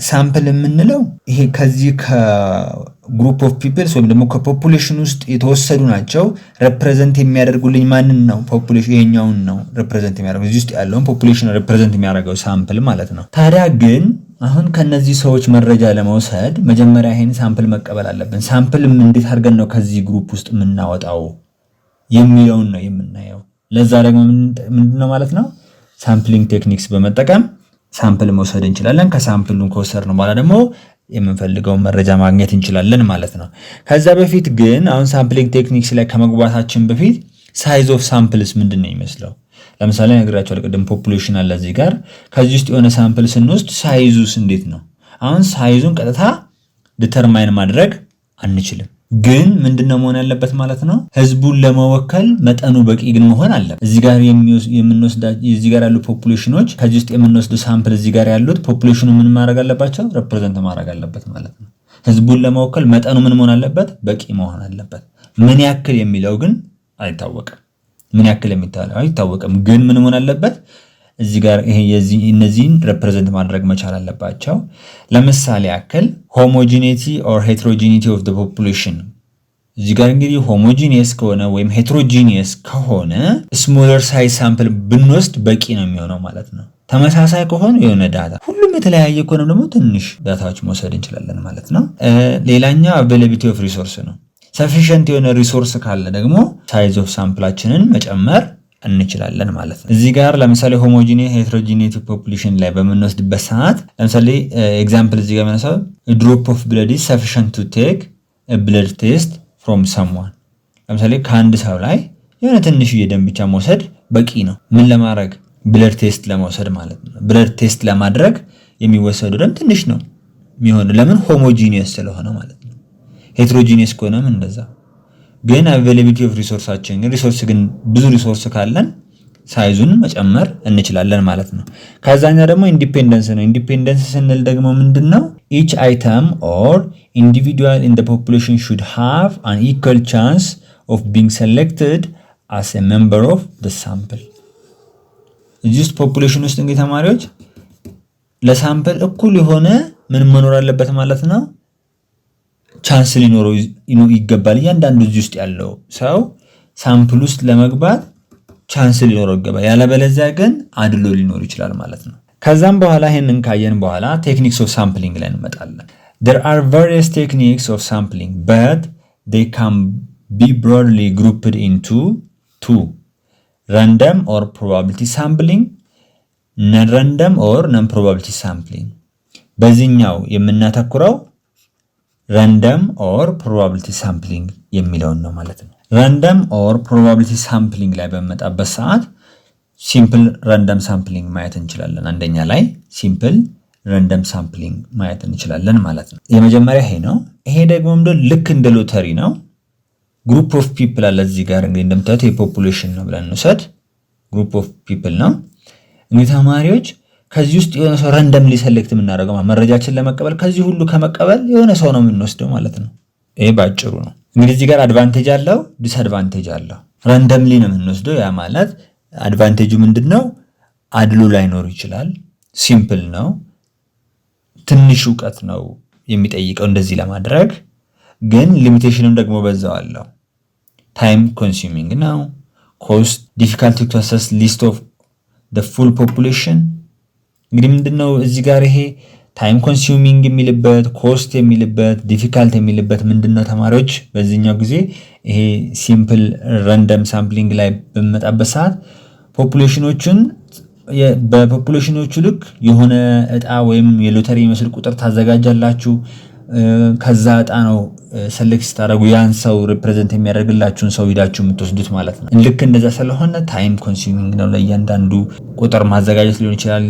ሳምፕል የምንለው ይሄ ከዚህ ከግሩፕ ኦፍ ፒፕልስ ወይም ደግሞ ከፖፑሌሽን ውስጥ የተወሰዱ ናቸው። ሪፕሬዘንት የሚያደርጉልኝ ማንን ነው? ፖፑሌሽን ይሄኛውን ነው ሪፕሬዘንት የሚያደርገው እዚህ ውስጥ ያለውን ፖፑሌሽን ሪፕሬዘንት የሚያደርገው ሳምፕል ማለት ነው። ታዲያ ግን አሁን ከነዚህ ሰዎች መረጃ ለመውሰድ መጀመሪያ ይሄን ሳምፕል መቀበል አለብን። ሳምፕል እንዴት አድርገን ነው ከዚህ ግሩፕ ውስጥ የምናወጣው የሚለውን ነው የምናየው። ለዛ ደግሞ ምንድነው ማለት ነው ሳምፕሊንግ ቴክኒክስ በመጠቀም ሳምፕል መውሰድ እንችላለን። ከሳምፕሉን ከወሰድን በኋላ ደግሞ የምንፈልገውን መረጃ ማግኘት እንችላለን ማለት ነው። ከዛ በፊት ግን አሁን ሳምፕሊንግ ቴክኒክስ ላይ ከመግባታችን በፊት ሳይዝ ኦፍ ሳምፕልስ ምንድነው የሚመስለው? ለምሳሌ ነግራችኋለሁ ቅድም ፖፑሌሽን አለ እዚህ ጋር። ከዚህ ውስጥ የሆነ ሳምፕል ስንወስድ ሳይዙስ እንዴት ነው? አሁን ሳይዙን ቀጥታ ዲተርማይን ማድረግ አንችልም። ግን ምንድነው መሆን ያለበት ማለት ነው ህዝቡን ለመወከል መጠኑ በቂ ግን መሆን አለበት። እዚህ ጋር እዚህ ጋር ያሉ ፖፑሌሽኖች ከዚህ ውስጥ የምንወስደው ሳምፕል እዚህ ጋር ያሉት ፖፑሌሽኑ ምን ማድረግ አለባቸው? ሪፕሬዘንት ማድረግ አለበት ማለት ነው። ህዝቡን ለመወከል መጠኑ ምን መሆን አለበት? በቂ መሆን አለበት። ምን ያክል የሚለው ግን አይታወቅም። ምን ያክል የሚታወቀው አይታወቅም። ግን ምን መሆን አለበት? እዚህ ጋር ይሄ እነዚህን ሪፕሬዘንት ማድረግ መቻል አለባቸው። ለምሳሌ ያክል ሆሞጂኒቲ ኦር ሄትሮጂኒቲ ኦፍ ዘ ፖፑሌሽን እዚህ ጋር እንግዲህ ሆሞጂኒየስ ከሆነ ወይም ሄትሮጂኒየስ ከሆነ ስሞለር ሳይዝ ሳምፕል ብንወስድ በቂ ነው የሚሆነው ማለት ነው። ተመሳሳይ ከሆኑ የሆነ ዳታ፣ ሁሉም የተለያየ ከሆነ ደግሞ ትንሽ ዳታዎች መውሰድ እንችላለን ማለት ነው። ሌላኛው አቬይላቢሊቲ ኦፍ ሪሶርስ ነው። ሰፊሽንት የሆነ ሪሶርስ ካለ ደግሞ ሳይዝ ኦፍ ሳምፕላችንን መጨመር እንችላለን ማለት ነው። እዚህ ጋር ለምሳሌ ሆሞጂኒየስ ሄትሮጂኒቲ ፖፑሌሽን ላይ በምንወስድበት ሰዓት ለምሳሌ ኤግዛምፕል እዚህ ጋር መነሳው ድሮፕ ኦፍ ብለድ ኢዝ ሰፊሽንት ቱ ቴክ ብለድ ቴስት ፍሮም ሰምዋን። ለምሳሌ ከአንድ ሰው ላይ የሆነ ትንሽዬ ደም ብቻ መውሰድ በቂ ነው። ምን ለማድረግ? ብለድ ቴስት ለመውሰድ ማለት ነው። ብለድ ቴስት ለማድረግ የሚወሰደው ደም ትንሽ ነው የሚሆነው። ለምን? ሆሞጂኒየስ ስለሆነ ማለት ነው። ሄትሮጂኒየስ ከሆነም እንደዛ። ግን አቬይላቢሊቲ ኦፍ ሪሶርሳችን ግን ብዙ ሪሶርስ ካለን ሳይዙን መጨመር እንችላለን ማለት ነው። ከዛኛ ደግሞ ኢንዲፔንደንስ ነው። ኢንዲፔንደንስ ስንል ደግሞ ምንድነው? each item or individual in the population should have an equal chance of being selected as a member of the sample። እዚህ ውስጥ ፖፑሌሽን ውስጥ እንግዲህ ተማሪዎች ለሳምፕል እኩል የሆነ ምን መኖር አለበት ማለት ነው? ቻንስ ሊኖረው ይገባል። እያንዳንዱ እዚህ ውስጥ ያለው ሰው ሳምፕል ውስጥ ለመግባት ቻንስ ሊኖረው ይገባል። ያለበለዚያ ግን አድሎ ሊኖር ይችላል ማለት ነው። ከዛም በኋላ ይሄንን ካየን በኋላ ቴክኒክስ ኦፍ ሳምፕሊንግ ላይ እንመጣለን። there are various techniques of sampling but they can be broadly grouped into two: random or probability sampling, non-random or non-probability sampling። በዚህኛው የምናተኩረው random or probability sampling የሚለውን ነው ማለት ነው። random or probability sampling ላይ በመጣበት ሰዓት ሲምፕል ራንደም ሳምፕሊንግ ማየት እንችላለን። አንደኛ ላይ ሲምፕል ራንደም ሳምፕሊንግ ማየት እንችላለን ማለት ነው። የመጀመሪያ ይሄ ነው። ይሄ ደግሞ ልክ እንደ ሎተሪ ነው። ግሩፕ ኦፍ ፒፕል አለ እዚህ ጋር እንግዲህ እንደምታዩት የፖፑሌሽን ነው ብለን እንውሰድ። ግሩፕ ኦፍ ፒፕል ነው እንግዲህ ተማሪዎች ከዚህ ውስጥ የሆነ ሰው ራንደምሊ ሴሌክት የምናደርገው መረጃችን ለመቀበል ከዚህ ሁሉ ከመቀበል የሆነ ሰው ነው የምንወስደው ማለት ነው። ይሄ ባጭሩ ነው። እንግዲህ እዚህ ጋር አድቫንቴጅ አለው፣ ዲስአድቫንቴጅ አለው። ራንደምሊ ነው የምንወስደው። ያ ማለት አድቫንቴጁ ምንድነው? አድሎ ላይኖር ይችላል። ሲምፕል ነው። ትንሽ ዕውቀት ነው የሚጠይቀው እንደዚህ ለማድረግ። ግን ሊሚቴሽንም ደግሞ በዛው አለው። ታይም ኮንሱሚንግ ነው። ኮስት ዲፊካልቲ ቱ አሰስ ሊስት ኦፍ the full population። እንግዲህ ምንድነው እዚህ ጋር ይሄ ታይም ኮንሱሚንግ የሚልበት ኮስት የሚልበት ዲፊካልት የሚልበት ምንድነው ተማሪዎች? በዚህኛው ጊዜ ይሄ ሲምፕል ራንደም ሳምፕሊንግ ላይ በመጣበት ሰዓት ፖፑሌሽኖችን በፖፑሌሽኖቹ ልክ የሆነ እጣ ወይም የሎተሪ መስል ቁጥር ታዘጋጃላችሁ። ከዛ እጣ ነው ሰሌክት ስታደርጉ ያን ሰው ሪፕሬዘንት የሚያደርግላችሁን ሰው ሂዳችሁ የምትወስዱት ማለት ነው። ልክ እንደዛ ስለሆነ ታይም ኮንሱሚንግ ነው። ለእያንዳንዱ ቁጥር ማዘጋጀት ሊሆን ይችላል።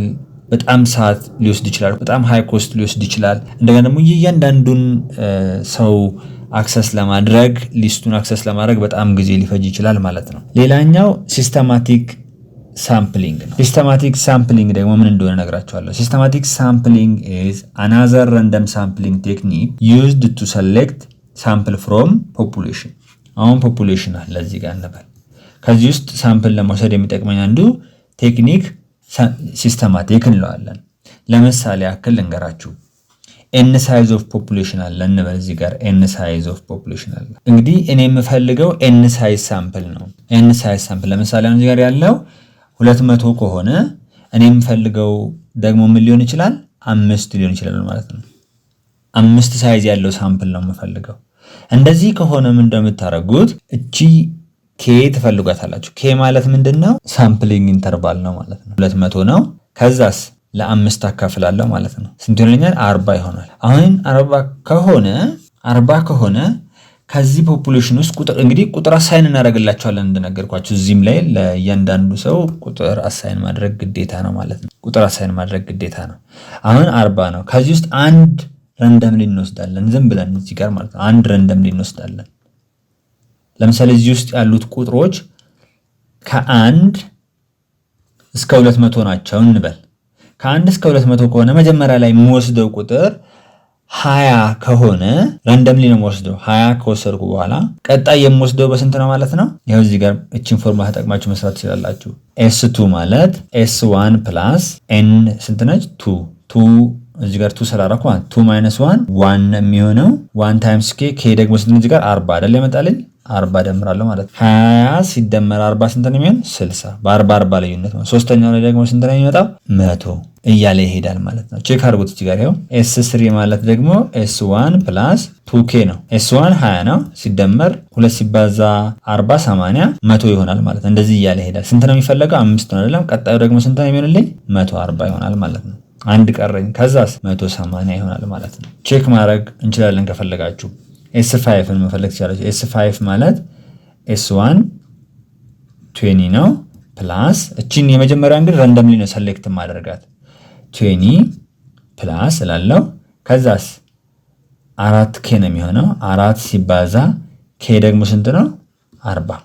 በጣም ሰዓት ሊወስድ ይችላል። በጣም ሃይ ኮስት ሊወስድ ይችላል። እንደገና ደግሞ እያንዳንዱን ሰው አክሰስ ለማድረግ ሊስቱን አክሰስ ለማድረግ በጣም ጊዜ ሊፈጅ ይችላል ማለት ነው። ሌላኛው ሲስተማቲክ ሳምፕሊንግ ነው። ሲስተማቲክ ሳምፕሊንግ ደግሞ ምን እንደሆነ ነግራችኋለሁ። ሲስተማቲክ ሳምፕሊንግ is another random sampling technique used to select sample from population። አሁን ፖፑሌሽን አለ እዚህ ጋር እንበል። ከዚህ ውስጥ ሳምፕል ለመውሰድ የሚጠቅመኝ አንዱ ቴክኒክ ሲስተማቲክ እንለዋለን። ለምሳሌ ያክል ልንገራችሁ። ኤን ሳይዝ ኦፍ ፖፑሌሽን አለ እንበል። እዚህ ጋር ኤን ሳይዝ ኦፍ ፖፑሌሽን አለ። እንግዲህ እኔ የምፈልገው ኤን ሳይዝ ሳምፕል ነው። ኤን ሳይዝ ሳምፕል ለምሳሌ አሁን እዚህ ጋር ያለው 200 ከሆነ እኔ የምፈልገው ደግሞ ምን ሊሆን ይችላል? 5 ሊሆን ይችላል ማለት ነው። 5 ሳይዝ ያለው ሳምፕል ነው የምፈልገው። እንደዚህ ከሆነ ምን እንደምታደርጉት እቺ ኬ ትፈልጓታላችሁ። ኬ ማለት ምንድነው? ሳምፕሊንግ ኢንተርቫል ነው ማለት ነው። 200 ነው። ከዛስ ለ5 አካፍላለሁ ማለት ነው። ስንት ይሆነኛል? 40 ይሆናል። አሁን 40 ከሆነ ከዚህ ፖፑሌሽን ውስጥ ቁጥር እንግዲህ ቁጥር አሳይን እናደርግላቸዋለን እንደነገርኳችሁ። እዚህም ላይ ለእያንዳንዱ ሰው ቁጥር አሳይን ማድረግ ግዴታ ነው ማለት ነው። ቁጥር አሳይን ማድረግ ግዴታ ነው። አሁን 40 ነው። ከዚህ ውስጥ አንድ ረንደምሊ እንወስዳለን። ዝም ብለን እዚህ ጋር ማለት ነው። አንድ ረንደምሊ እንወስዳለን። ለምሳሌ እዚህ ውስጥ ያሉት ቁጥሮች ከ1 እስከ 200 ናቸው እንበል። ከ1 እስከ 200 ከሆነ መጀመሪያ ላይ የምወስደው ቁጥር 20 ከሆነ ረንደምሊ ነው የምወስደው። 20 ከወሰድኩ በኋላ ቀጣይ የምወስደው በስንት ነው ማለት ነው? ይሄው እዚህ ጋር እቺን ፎርሙላ ተጠቅማችሁ መስራት ትችላላችሁ። S2 ማለት S1 ፕላስ n ስንት ነች? 2 እዚህ ጋር 2 ሰራራኩ 2 - 1 1 የሚሆነው 1 ታይምስ k ደግሞ ስንት እዚህ ጋር 40 አይደል? ይመጣልኝ 40 ደምራለሁ ማለት ነው። 20 ሲደመር 40 ስንት ነው የሚሆን? 60። በ40 ልዩነት ነው። ሶስተኛው ላይ ደግሞ ስንት ነው የሚመጣው? 100 እያለ ይሄዳል ማለት ነው። ቼክ አድርጉት እዚህ ጋር ይኸው S3 ማለት ደግሞ S1 + 2K ነው። S1 20 ነው ሲደመር 2 ሲባዛ 40 80 100 ይሆናል ማለት ነው። እንደዚህ እያለ ይሄዳል። ስንት ነው የሚፈለገው? 5 ነው አይደለም? ቀጣዩ ደግሞ ስንት ነው የሚሆንልኝ? 140 ይሆናል ማለት ነው። አንድ ቀረኝ። ከዛስ 180 ይሆናል ማለት ነው። ቼክ ማድረግ እንችላለን ከፈለጋችሁ። S5ን መፈለግ ትችላላችሁ። S5 ማለት S1 20 ነው ፕላስ እቺን የመጀመሪያውን እንግዲህ ረንደምሊ ነው ሰሌክት ማድረጋት 20 ፕላስ እላለሁ። ከዛስ 4K ነው የሚሆነው 4 ሲባዛ K ደግሞ ስንት ነው? 40።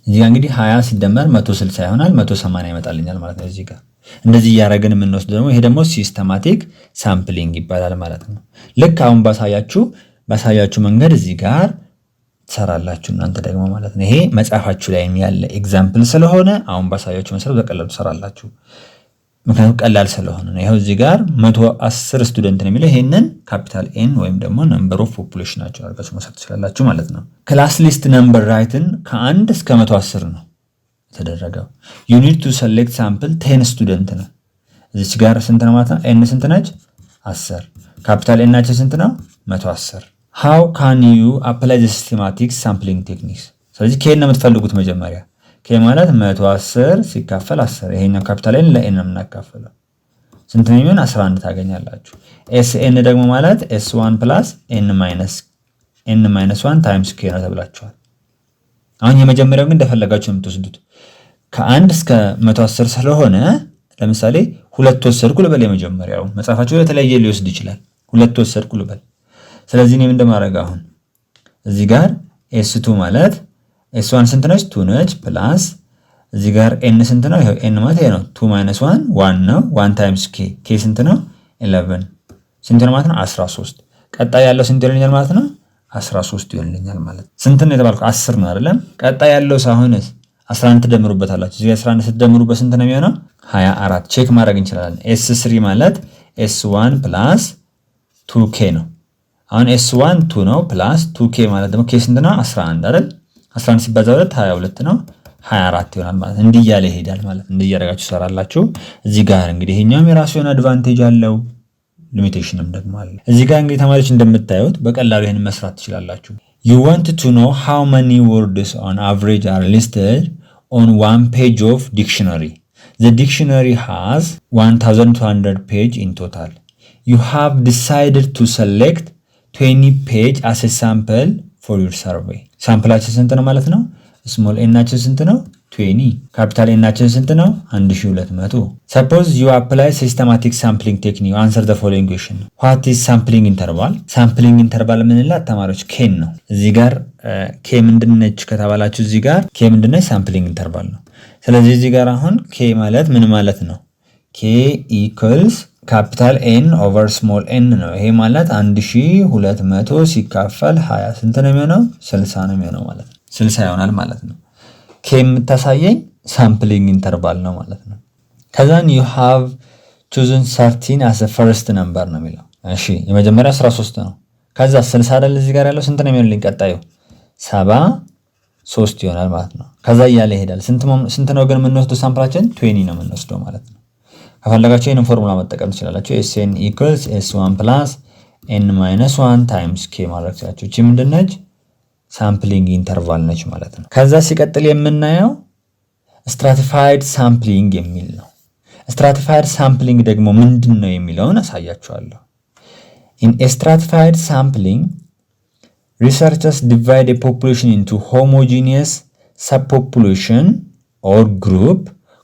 እዚህ ጋር እንግዲህ 20 ሲደመር 160 ይሆናል 180 ይመጣልኛል ማለት ነው። እዚህ ጋር እንደዚህ እያደረግን የምንወስድ ደግሞ ይሄ ደግሞ ሲስተማቲክ ሳምፕሊንግ ይባላል ማለት ነው። ልክ አሁን ባሳያችሁ መንገድ እዚህ ጋር ትሰራላችሁ እናንተ ደግሞ ማለት ነው። ይሄ መጽሐፋችሁ ላይ ያለ ኤግዛምፕል ስለሆነ አሁን ባሳያችሁ መሰረት በቀላሉ ትሰራላችሁ። ምክንያቱም ቀላል ስለሆነ ነው። ይሄው እዚህ ጋር 110 ስቱደንት ነው የሚለው ይሄንን ካፒታል ኤን ወይም ደግሞ ነምበር ኦፍ ፖፑሌሽናቸው አድርጋችሁ መውሰድ ትችላላችሁ ማለት ነው። ክላስ ሊስት ነምበር ራይትን ከ1 እስከ 110 ነው ተደረገው። you need to select sample 10 ስቱደንት ነው። እዚች ጋር ስንት ነው ማለት ነው? ኤን ስንት ነች? 10። ካፒታል ኤን ናቸው ስንት ነው? 110። how can you apply the systematic sampling techniques? ስለዚህ ከኤን ነው የምትፈልጉት መጀመሪያ። ከ ማለት 110 ሲካፈል 10 ይሄኛው ካፒታል ኤን ለኤን ነው የምናካፍለው ስንት ነው የሚሆን? 11 ታገኛላችሁ። ኤስኤን ደግሞ ማለት s1 + n - 1 ታይምስ k ነው ተብላችኋል። አሁን የመጀመሪያው ግን እንደፈለጋችሁ የምትወስዱት ከ1 እስከ 110 ስለሆነ ለምሳሌ 2 ወሰድኩ ልበል። የመጀመሪያው መጽሐፋችሁ ለተለያየ ሊወስድ ይችላል። 2 ወሰድኩ ልበል። ስለዚህ እኔ ምን እንደማደርግ አሁን እዚህ ጋር S2 ማለት S1 ስንት ነች? 2 ነች ፕላስ እዚህ ጋር n ስንት ነው? ይሄው n ማለት ይሄ ነው 2 - 1 1 ነው 1 ታይምስ k ስንት ነው? 11 ስንት ነው ማለት ነው? 13። ቀጣይ ያለው ስንት ይሆንልኛል ማለት ነው? 13 ይሆንልኛል ማለት። ስንት ነው የተባልኩ? 10 ነው አይደለም? ቀጣይ ያለው ሳይሆንስ 11 ትደምሩበታላችሁ። እዚህ 11 ስትደምሩበት ስንት ነው የሚሆነው? 24። ቼክ ማድረግ እንችላለን። S3 ማለት S1 + 2K ነው። አሁን S1 2 ነው ፕላስ 2K ማለት ደግሞ K ስንት ነው? 11 አይደል? 11 ሲባዛ 2 22 ነው 24 ይሆናል ማለት። እንዲህ እያለ ይሄዳል ማለት። እንዲህ እያደረጋችሁ ትሰራላችሁ። እዚህ ጋር እንግዲህ ይሄኛውም የራሱ የሆነ አድቫንቴጅ አለው፣ ሊሚቴሽንም ደግሞ አለ። እዚህ ጋር እንግዲህ ተማሪዎች እንደምታዩት በቀላሉ ይሄን መስራት ትችላላችሁ። You want to know how many words on average are listed on one page of dictionary. The dictionary has 1200 pages in total. You have decided to select 20 pages as a sample for your survey. ሳምፕላችን ስንት ነው ማለት ነው? ስሞል ኤናችን ስንት ነው? 20። ካፒታል ኤናችን ስንት ነው? 1200። Suppose you apply systematic sampling technique. Answer the following question. What is sampling interval? Sampling interval ምንላት ተማሪዎች ኬን ነው። እዚህ ጋር ኬ ምንድነች ከተባላችሁ እዚህ ጋር ኬ ምንድነች? ሳምፕሊንግ ኢንተርቫል ነው። ስለዚህ እዚህ ጋር አሁን ኬ ማለት ምን ማለት ነው? ኬ ኢኩልስ ካፒታል ኤን ኦቨር ስሞል ኤን ነው። ይሄ ማለት 1200 ሲካፈል 20 ስንት ነው የሚሆነው? 60 ነው የሚሆነው ማለት ነው። 60 ይሆናል ማለት ነው። ኬ የምታሳየኝ ሳምፕሊንግ ኢንተርቫል ነው ማለት ነው። ከዛን you have chosen 13 as a first number ነው የሚለው። እሺ የመጀመሪያ 13 ነው። ከዛ 60 አይደል እዚህ ጋር ያለው ስንት ነው የሚሆንልኝ? ቀጣዩ 73 ይሆናል ማለት ነው። ከዛ እያለ ይሄዳል። ስንት ነው ግን የምንወስደው ሳምፕላችን? 20 ነው የምንወስደው ማለት ነው። ከፈለጋችሁ ይሄንን ፎርሙላ መጠቀም ትችላላችሁ። SN equals S1 plus N minus 1 times K ማድረግ ትችላላችሁ። እቺ ምንድነች? ሳምፕሊንግ ኢንተርቫል ነች ማለት ነው። ከዛ ሲቀጥል የምናየው ስትራቲፋይድ ሳምፕሊንግ የሚል ነው። ስትራቲፋይድ ሳምፕሊንግ ደግሞ ምንድነው የሚለውን አሳያችኋለሁ። In stratified sampling, researchers divide a population into homogeneous subpopulation or group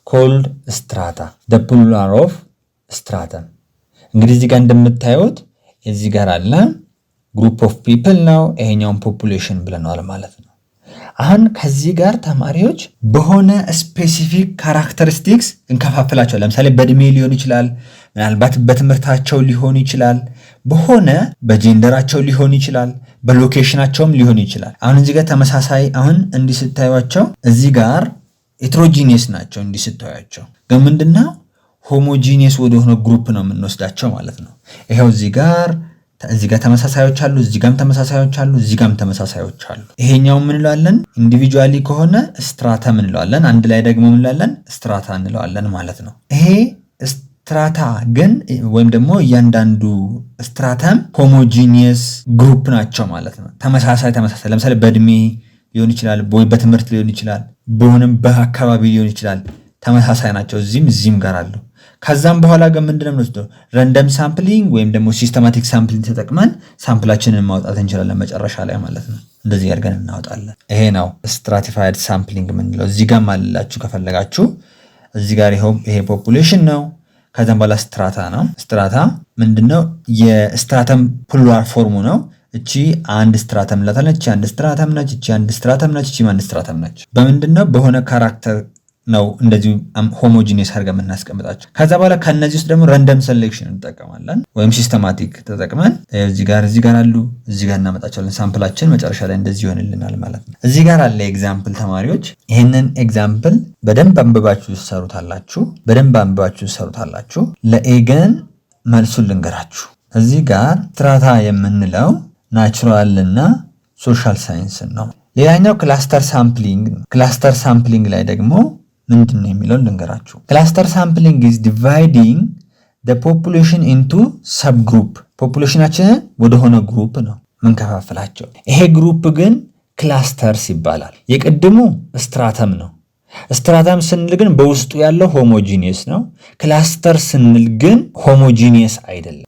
called strata. The plural of stratum. እንግዲህ እዚህ ጋር እንደምታዩት እዚህ ጋር አለ group of people ነው፣ ይሄኛውን population ብለናል ማለት ነው። አሁን ከዚህ ጋር ተማሪዎች በሆነ ስፔሲፊክ ካራክተሪስቲክስ እንከፋፍላቸው። ለምሳሌ በእድሜ ሊሆን ይችላል፣ ምናልባት በትምህርታቸው ሊሆን ይችላል፣ በሆነ በጀንደራቸው ሊሆን ይችላል፣ በሎኬሽናቸውም ሊሆን ይችላል። አሁን እዚህ ጋር ተመሳሳይ አሁን እንዲህ ስታዩቸው እዚህ ጋር ሄትሮጂኒየስ ናቸው። እንዲህ ስታዩቸው ግን ምንድነው ሆሞጂኒየስ ወደ ሆነ ግሩፕ ነው የምንወስዳቸው ማለት ነው። ይሄው እዚህ ጋር እዚህ ጋር ተመሳሳዮች አሉ፣ እዚህ ጋርም ተመሳሳዮች አሉ፣ እዚህ ጋርም ተመሳሳዮች አሉ። ይሄኛው ምን እንለዋለን? ኢንዲቪጁዋሊ ከሆነ ስትራተም እንለዋለን፣ አንድ ላይ ደግሞ ምን እንላለን? ስትራታ እንለዋለን ማለት ነው። ይሄ ስትራታ ግን ወይም ደግሞ እያንዳንዱ ስትራተም ሆሞጂኒየስ ግሩፕ ናቸው ማለት ነው። ተመሳሳይ ለምሳሌ በእድሜ ሊሆን ይችላል፣ ወይ በትምህርት ሊሆን ይችላል፣ በሆነም በአካባቢ ሊሆን ይችላል። ተመሳሳይ ናቸው፣ እዚህም ጋር አሉ። ከዛም በኋላ ግን ምንድነው የምንወስደው? ረንደም ሳምፕሊንግ ወይም ደግሞ ሲስተማቲክ ሳምፕሊንግ ተጠቅመን ሳምፕላችንን ማውጣት እንችላለን መጨረሻ ላይ ማለት ነው። እንደዚህ አድርገን እናወጣለን። ይሄ ነው ስትራቲፋይድ ሳምፕሊንግ የምንለው። እዚህ ጋር ማለላችሁ ከፈለጋችሁ እዚህ ጋር ይሄ ፖፑሌሽን ነው። ከዛም በኋላ ስትራታ ነው። ስትራታ ምንድነው? የስትራተም ፕሉራል ፎርሙ ነው። እቺ አንድ ስትራተም እንላታለን። እቺ አንድ ስትራተም ነች። እቺ አንድ ስትራተም ነች። እቺ አንድ ስትራተም ነች። በምንድነው? በሆነ ካራክተር ነው እንደዚህ ሆሞጂኒየስ አድርገን የምናስቀምጣቸው። ከዛ በኋላ ከነዚህ ውስጥ ደግሞ ረንደም ሴሌክሽን እንጠቀማለን ወይም ሲስተማቲክ ተጠቅመን እዚህ ጋር አሉ፣ እዚህ ጋር እናመጣቸዋለን። ሳምፕላችን መጨረሻ ላይ እንደዚህ ይሆንልናል ማለት ነው። እዚህ ጋር አለ ኤግዛምፕል። ተማሪዎች ይህንን ኤግዛምፕል በደንብ አንብባችሁ ትሰሩታላችሁ። ለኤ ግን መልሱን ልንገራችሁ። እዚህ ጋር ስትራታ የምንለው ናቹራል እና ሶሻል ሳይንስ ነው። ሌላኛው ክላስተር ሳምፕሊንግ ነው። ክላስተር ሳምፕሊንግ ላይ ደግሞ ምንድን ነው የሚለውን ልንገራችሁ። ክላስተር ሳምፕሊንግ ኢዝ ዲቫይዲንግ ዘ ፖፑሌሽን ኢንቱ ሰብ ግሩፕ። ፖፑሌሽናችንን ወደሆነ ግሩፕ ነው ምንከፋፍላቸው። ይሄ ግሩፕ ግን ክላስተርስ ይባላል። የቅድሙ ስትራተም ነው። ስትራተም ስንል ግን በውስጡ ያለው ሆሞጂኒየስ ነው። ክላስተር ስንል ግን ሆሞጂኒየስ አይደለም።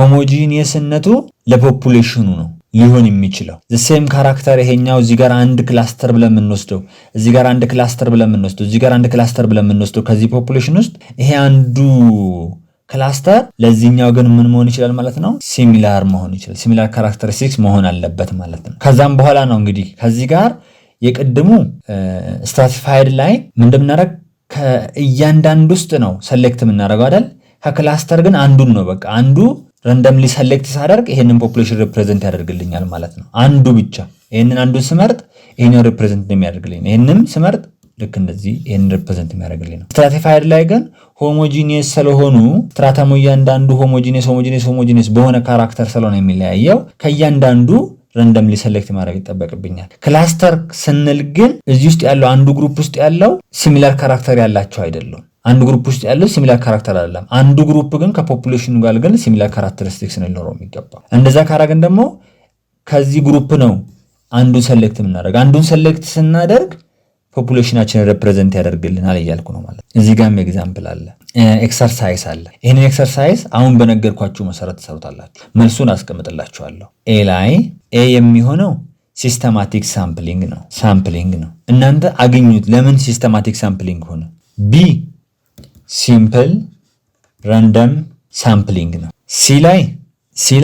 ሆሞጂኒየስነቱ ለፖፑሌሽኑ ነው ሊሆን የሚችለው ሴም ካራክተር። ይሄኛው እዚህ ጋር አንድ ክላስተር ብለን የምንወስደው፣ እዚህ ጋር አንድ ክላስተር ብለን የምንወስደው፣ እዚህ ጋር አንድ ክላስተር ብለን የምንወስደው ከዚህ ፖፑሌሽን ውስጥ ይሄ አንዱ ክላስተር ለዚህኛው ግን ምን መሆን ይችላል ማለት ነው? ሲሚላር መሆን ይችላል። ሲሚላር ካራክተሪስቲክስ መሆን አለበት ማለት ነው። ከዛም በኋላ ነው እንግዲህ ከዚህ ጋር የቅድሙ ስትራቲፋይድ ላይ ምን እንደምናደርግ ከእያንዳንዱ ውስጥ ነው ሰሌክት የምናደርገው አይደል? ከክላስተር ግን አንዱን ነው በቃ አንዱ ረንደምሊ ሰሌክት ሳደርግ ይሄንን ፖፑሌሽን ሪፕሬዘንት ያደርግልኛል ማለት ነው። አንዱ ብቻ ይሄንን አንዱን ስመርጥ ይሄኛው ሪፕሬዘንት እንደሚያደርግልኝ፣ ይሄንም ስመርጥ ልክ እንደዚህ ይሄንን ሪፕሬዘንት የሚያደርግልኝ ነው። ስትራቲፋይድ ላይ ግን ሆሞጂኒየስ ስለሆኑ ስትራተሙ እያንዳንዱ ሆሞጂኒየስ በሆነ ካራክተር ስለሆነ የሚለያየው ከእያንዳንዱ ረንደምሊ ሰሌክት ማድረግ ይጠበቅብኛል። ክላስተር ስንል ግን እዚህ ውስጥ ያለው አንዱ ግሩፕ ውስጥ ያለው ሲሚላር ካራክተር ያላቸው አይደለም። አንዱ ግሩፕ ውስጥ ያለው ሲሚላር ካራክተር አይደለም። አንዱ ግሩፕ ግን ከፖፑሌሽኑ ጋር ግን ሲሚላር ካራክተሪስቲክስ ሊኖረው የሚገባው። እንደዛ ካራገን ደግሞ ከዚህ ግሩፕ ነው አንዱን ሰሌክት የምናደርግ። አንዱን ሰሌክት ስናደርግ ፖፑሌሽናችንን ሪፕሬዘንት ያደርግልናል እያልኩ ነው ማለት። እዚህ ጋርም ኤግዛምፕል አለ፣ ኤክሰርሳይዝ አለ። ይህንን ኤክሰርሳይዝ አሁን በነገርኳችሁ መሰረት ትሰሩታላችሁ። መልሱን አስቀምጥላችኋለሁ። ኤ ላይ ኤ የሚሆነው ሲስተማቲክ ሳምፕሊንግ ነው። እናንተ አግኙት ለምን ሲስተማቲክ ሳምፕሊንግ ሆነ። ቢ ሲምፕል ራንደም ሳምፕሊንግ ነው። ሲ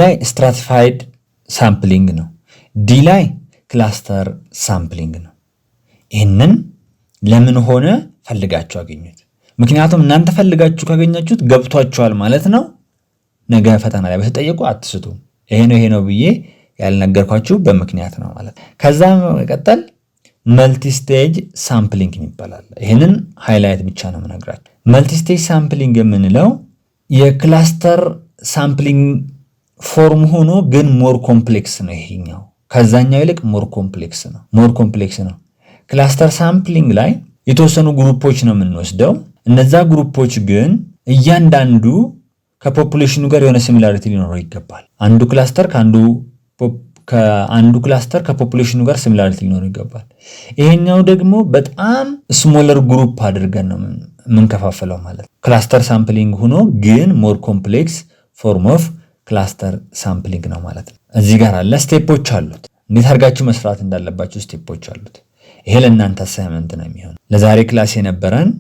ላይ ስትራቲፋይድ ሳምፕሊንግ ነው። ዲ ላይ ክላስተር ሳምፕሊንግ ነው። ይህንን ለምን ሆነ ፈልጋችሁ አገኙት። ምክንያቱም እናንተ ፈልጋችሁ ካገኛችሁት ገብቷችኋል ማለት ነው። ነገ ፈተና ላይ በተጠየቁ አትስቱም። ይሄ ነው ብዬ ያልነገርኳችሁ በምክንያት ነው ማለት። ከዛ መቀጠል መልቲ ስቴጅ ሳምፕሊንግ ይባላል። ይህንን ሃይላይት ብቻ ነው የምነግራችሁ። መልቲ ስቴጅ ሳምፕሊንግ የምንለው የክላስተር ሳምፕሊንግ ፎርም ሆኖ ግን ሞር ኮምፕሌክስ ነው። ይሄኛው ከዛኛው ይልቅ ሞር ኮምፕሌክስ ነው። ክላስተር ሳምፕሊንግ ላይ የተወሰኑ ግሩፖች ነው የምንወስደው። እነዛ ግሩፖች ግን እያንዳንዱ ከፖፑሌሽኑ ጋር የሆነ ሲሚላሪቲ ሊኖረው ይገባል። አንዱ ክላስተር ከፖፑሌሽኑ ጋር ሲሚላሪቲ ሊኖረው ይገባል። ይሄኛው ደግሞ በጣም ስሞለር ግሩፕ አድርገን ነው የምንከፋፈለው ማለት ነው። ክላስተር ሳምፕሊንግ ሆኖ ግን ሞር ኮምፕሌክስ ፎርም ኦፍ ክላስተር ሳምፕሊንግ ነው ማለት ነው። እዚህ ጋር አለ ስቴፖች አሉት። እንዴት አድርጋችሁ መስራት እንዳለባችሁ ስቴፖች አሉት። ይሄ ለእናንተ አሳይመንት ነው የሚሆነው። ለዛሬ ክላስ የነበረን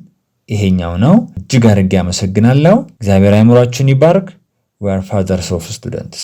ይሄኛው ነው። እጅግ አድርጌ አመሰግናለሁ። እግዚአብሔር አይምሯችሁን ይባርክ። we are fathers of students